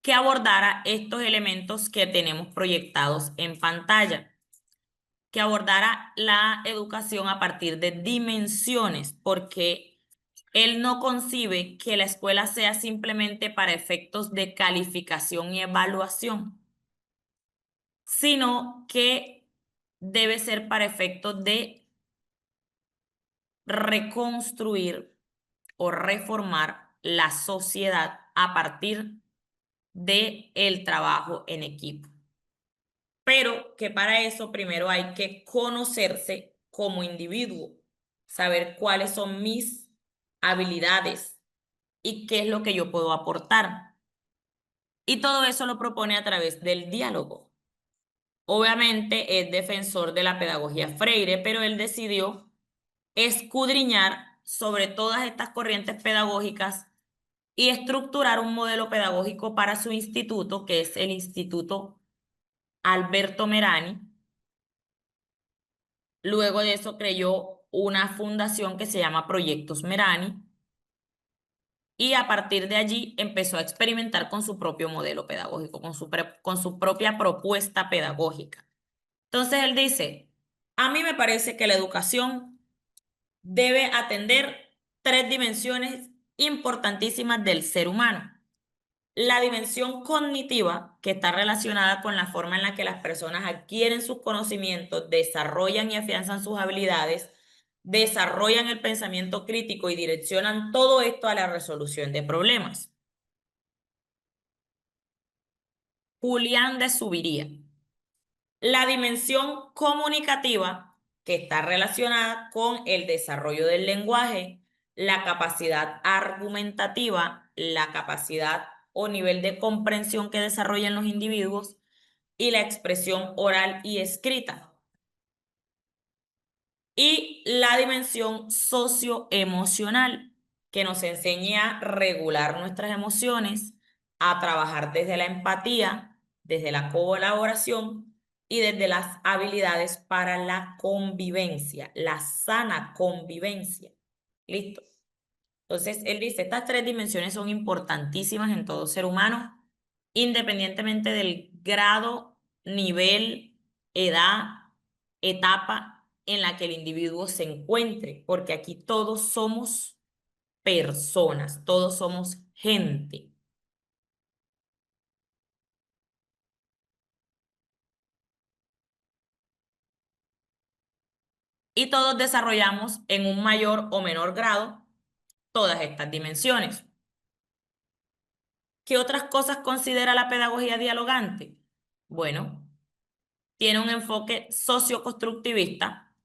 que abordara estos elementos que tenemos proyectados en pantalla, que abordara la educación a partir de dimensiones, porque él no concibe que la escuela sea simplemente para efectos de calificación y evaluación, sino que debe ser para efectos de reconstruir o reformar la sociedad a partir de el trabajo en equipo. Pero que para eso primero hay que conocerse como individuo, saber cuáles son mis habilidades y qué es lo que yo puedo aportar. Y todo eso lo propone a través del diálogo. Obviamente es defensor de la pedagogía Freire, pero él decidió escudriñar sobre todas estas corrientes pedagógicas y estructurar un modelo pedagógico para su instituto, que es el Instituto Alberto Merani. Luego de eso creyó una fundación que se llama Proyectos Merani y a partir de allí empezó a experimentar con su propio modelo pedagógico, con su propia propuesta pedagógica. Entonces él dice, a mí me parece que la educación debe atender tres dimensiones importantísimas del ser humano. La dimensión cognitiva, que está relacionada con la forma en la que las personas adquieren sus conocimientos, desarrollan y afianzan sus habilidades, desarrollan el pensamiento crítico y direccionan todo esto a la resolución de problemas. Julián de Subiría. La dimensión comunicativa, que está relacionada con el desarrollo del lenguaje, la capacidad argumentativa, la capacidad o nivel de comprensión que desarrollan los individuos y la expresión oral y escrita. Y la dimensión socioemocional, que nos enseña a regular nuestras emociones, a trabajar desde la empatía, desde la colaboración y desde las habilidades para la convivencia, la sana convivencia. ¿Listo? Entonces, él dice, estas tres dimensiones son importantísimas en todo ser humano, independientemente del grado, nivel, edad, etapa en la que el individuo se encuentre, porque aquí todos somos personas, todos somos gente. Y todos desarrollamos en un mayor o menor grado todas estas dimensiones. ¿Qué otras cosas considera la pedagogía dialogante? Bueno, tiene un enfoque socioconstructivista,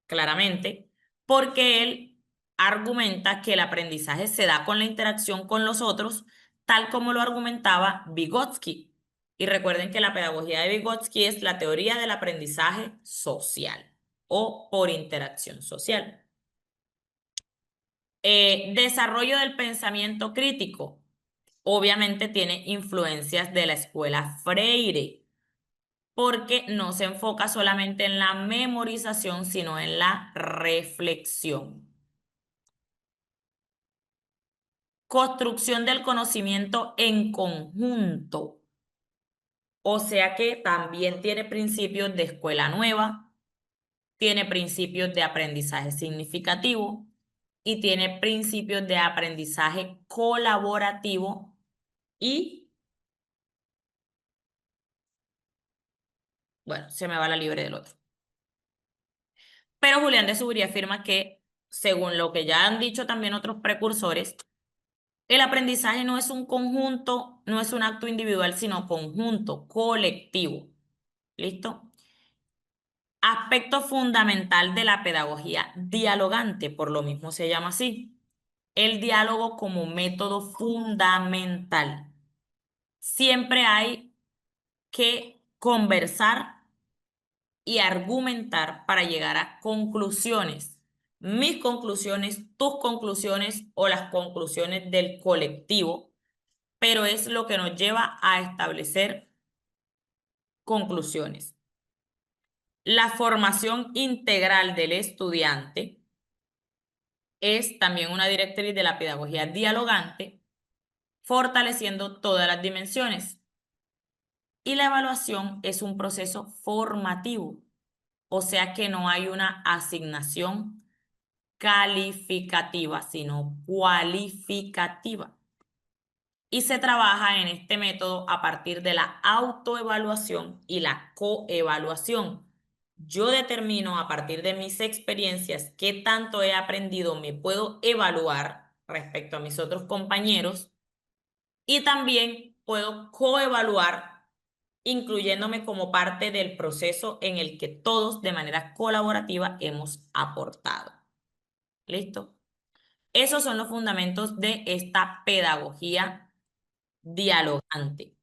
claramente, porque él argumenta que el aprendizaje se da con la interacción con los otros, tal como lo argumentaba Vygotsky. Y recuerden que la pedagogía de Vygotsky es la teoría del aprendizaje social o por interacción social. Desarrollo del pensamiento crítico. Obviamente tiene influencias de la escuela Freire, porque no se enfoca solamente en la memorización, sino en la reflexión. Construcción del conocimiento en conjunto. O sea que también tiene principios de escuela nueva, tiene principios de aprendizaje significativo y tiene principios de aprendizaje colaborativo y, bueno, se me va la libre del otro. Pero Julián de Subiría afirma que, según lo que ya han dicho también otros precursores, el aprendizaje no es un conjunto, no es un acto individual, sino conjunto, colectivo. ¿Listo? Aspecto fundamental de la pedagogía dialogante, por lo mismo se llama así. El diálogo como método fundamental. Siempre hay que conversar y argumentar para llegar a conclusiones. Mis conclusiones, tus conclusiones o las conclusiones del colectivo, pero es lo que nos lleva a establecer conclusiones. La formación integral del estudiante es también una directriz de la pedagogía dialogante, fortaleciendo todas las dimensiones. Y la evaluación es un proceso formativo, o sea que no hay una asignación calificativa, sino cualificativa. Y se trabaja en este método a partir de la autoevaluación y la coevaluación. Yo determino a partir de mis experiencias qué tanto he aprendido, me puedo evaluar respecto a mis otros compañeros y también puedo coevaluar, incluyéndome como parte del proceso en el que todos de manera colaborativa hemos aportado. ¿Listo? Esos son los fundamentos de esta pedagogía dialogante.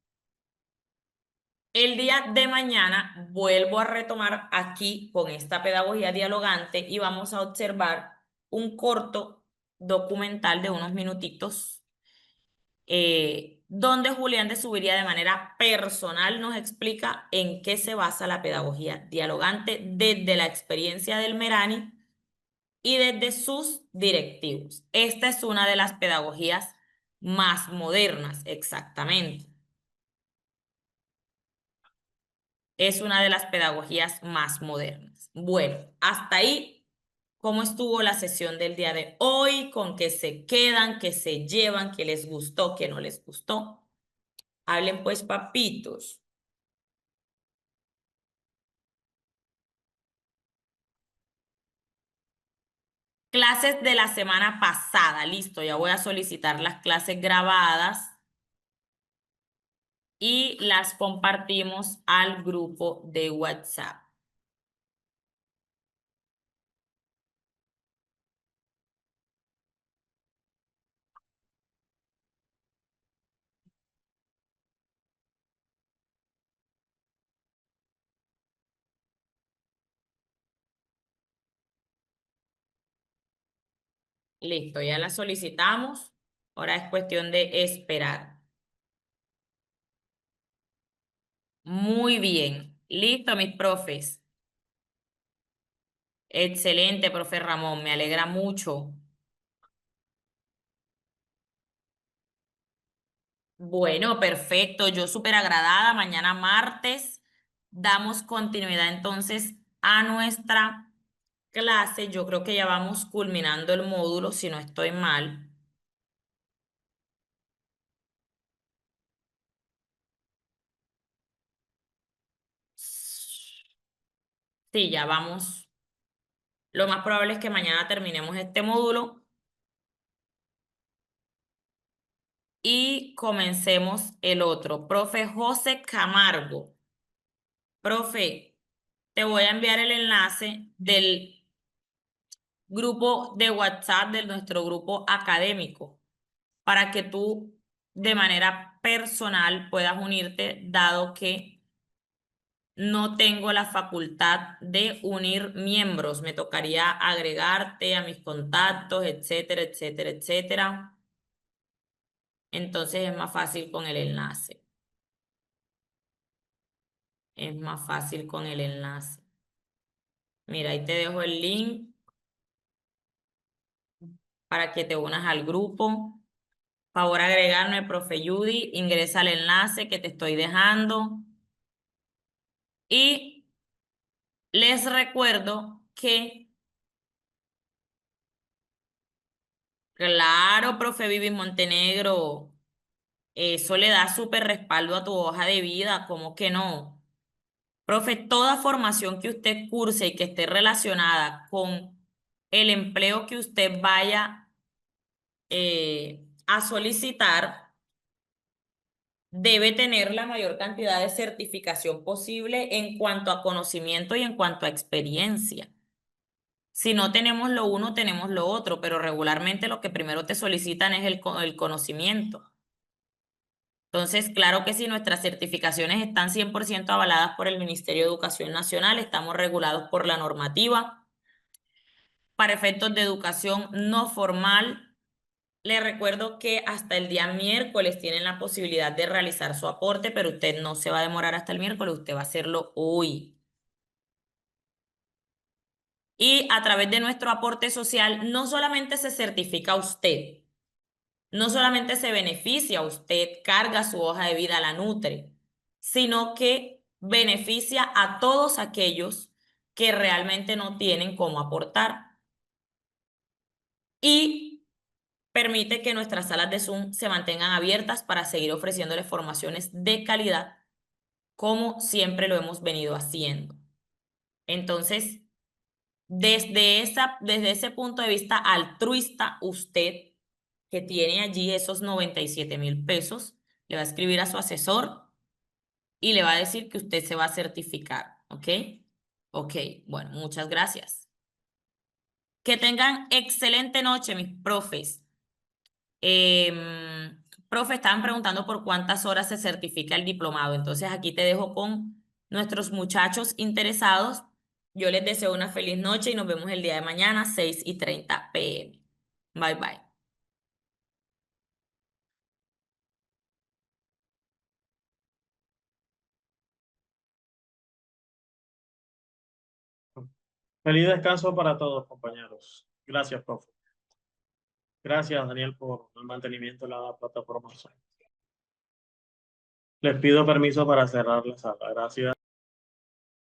El día de mañana vuelvo a retomar aquí con esta pedagogía dialogante y vamos a observar un corto documental de unos minutitos donde Julián de Subiría de manera personal nos explica en qué se basa la pedagogía dialogante desde la experiencia del Merani y desde sus directivos. Esta es una de las pedagogías más modernas, exactamente. Es una de las pedagogías más modernas. Bueno, hasta ahí cómo estuvo la sesión del día de hoy, con qué se quedan, qué se llevan, qué les gustó, qué no les gustó. Hablen pues, papitos. Clases de la semana pasada, listo, ya voy a solicitar las clases grabadas y las compartimos al grupo de WhatsApp. Listo, ya las solicitamos. Ahora es cuestión de esperar. Muy bien. Listo, mis profes. Excelente, profe Ramón. Me alegra mucho. Bueno, perfecto. Yo súper agradada. Mañana martes damos continuidad entonces a nuestra clase. Yo creo que ya vamos culminando el módulo, si no estoy mal. Sí, ya vamos. Lo más probable es que mañana terminemos este módulo y comencemos el otro. Profe José Camargo. Profe, te voy a enviar el enlace del grupo de WhatsApp de nuestro grupo académico para que tú de manera personal puedas unirte, dado que no tengo la facultad de unir miembros. Me tocaría agregarte a mis contactos, etcétera, etcétera, etcétera. Entonces es más fácil con el enlace. Es más fácil con el enlace. Mira, ahí te dejo el link para que te unas al grupo. Favor agregarme, profe Judy, ingresa al enlace que te estoy dejando. Y les recuerdo que, claro, profe Vivi Montenegro, eso le da súper respaldo a tu hoja de vida, ¿cómo que no? Profe, toda formación que usted curse y que esté relacionada con el empleo que usted vaya a solicitar, debe tener la mayor cantidad de certificación posible en cuanto a conocimiento y en cuanto a experiencia. Si no tenemos lo uno, tenemos lo otro, pero regularmente lo que primero te solicitan es el conocimiento. Entonces, claro que si nuestras certificaciones están 100% avaladas por el Ministerio de Educación Nacional, estamos regulados por la normativa. Para efectos de educación no formal, les recuerdo que hasta el día miércoles tienen la posibilidad de realizar su aporte, pero usted no se va a demorar hasta el miércoles, usted va a hacerlo hoy. Y a través de nuestro aporte social, no solamente se certifica usted, no solamente se beneficia usted, carga su hoja de vida, la nutre, sino que beneficia a todos aquellos que realmente no tienen cómo aportar. Y permite que nuestras salas de Zoom se mantengan abiertas para seguir ofreciéndoles formaciones de calidad, como siempre lo hemos venido haciendo. Entonces, desde ese punto de vista altruista, usted que tiene allí esos 97.000 pesos, le va a escribir a su asesor y le va a decir que usted se va a certificar, ¿ok? Ok, bueno, muchas gracias. Que tengan excelente noche, mis profes. Profe, estaban preguntando por cuántas horas se certifica el diplomado. Entonces aquí te dejo con nuestros muchachos interesados. Yo les deseo una feliz noche y nos vemos el día de mañana, 6:30 p.m. Bye bye. Feliz descanso para todos, compañeros. Gracias, profe. Gracias, Daniel, por el mantenimiento de la plataforma. Les pido permiso para cerrar la sala. Gracias.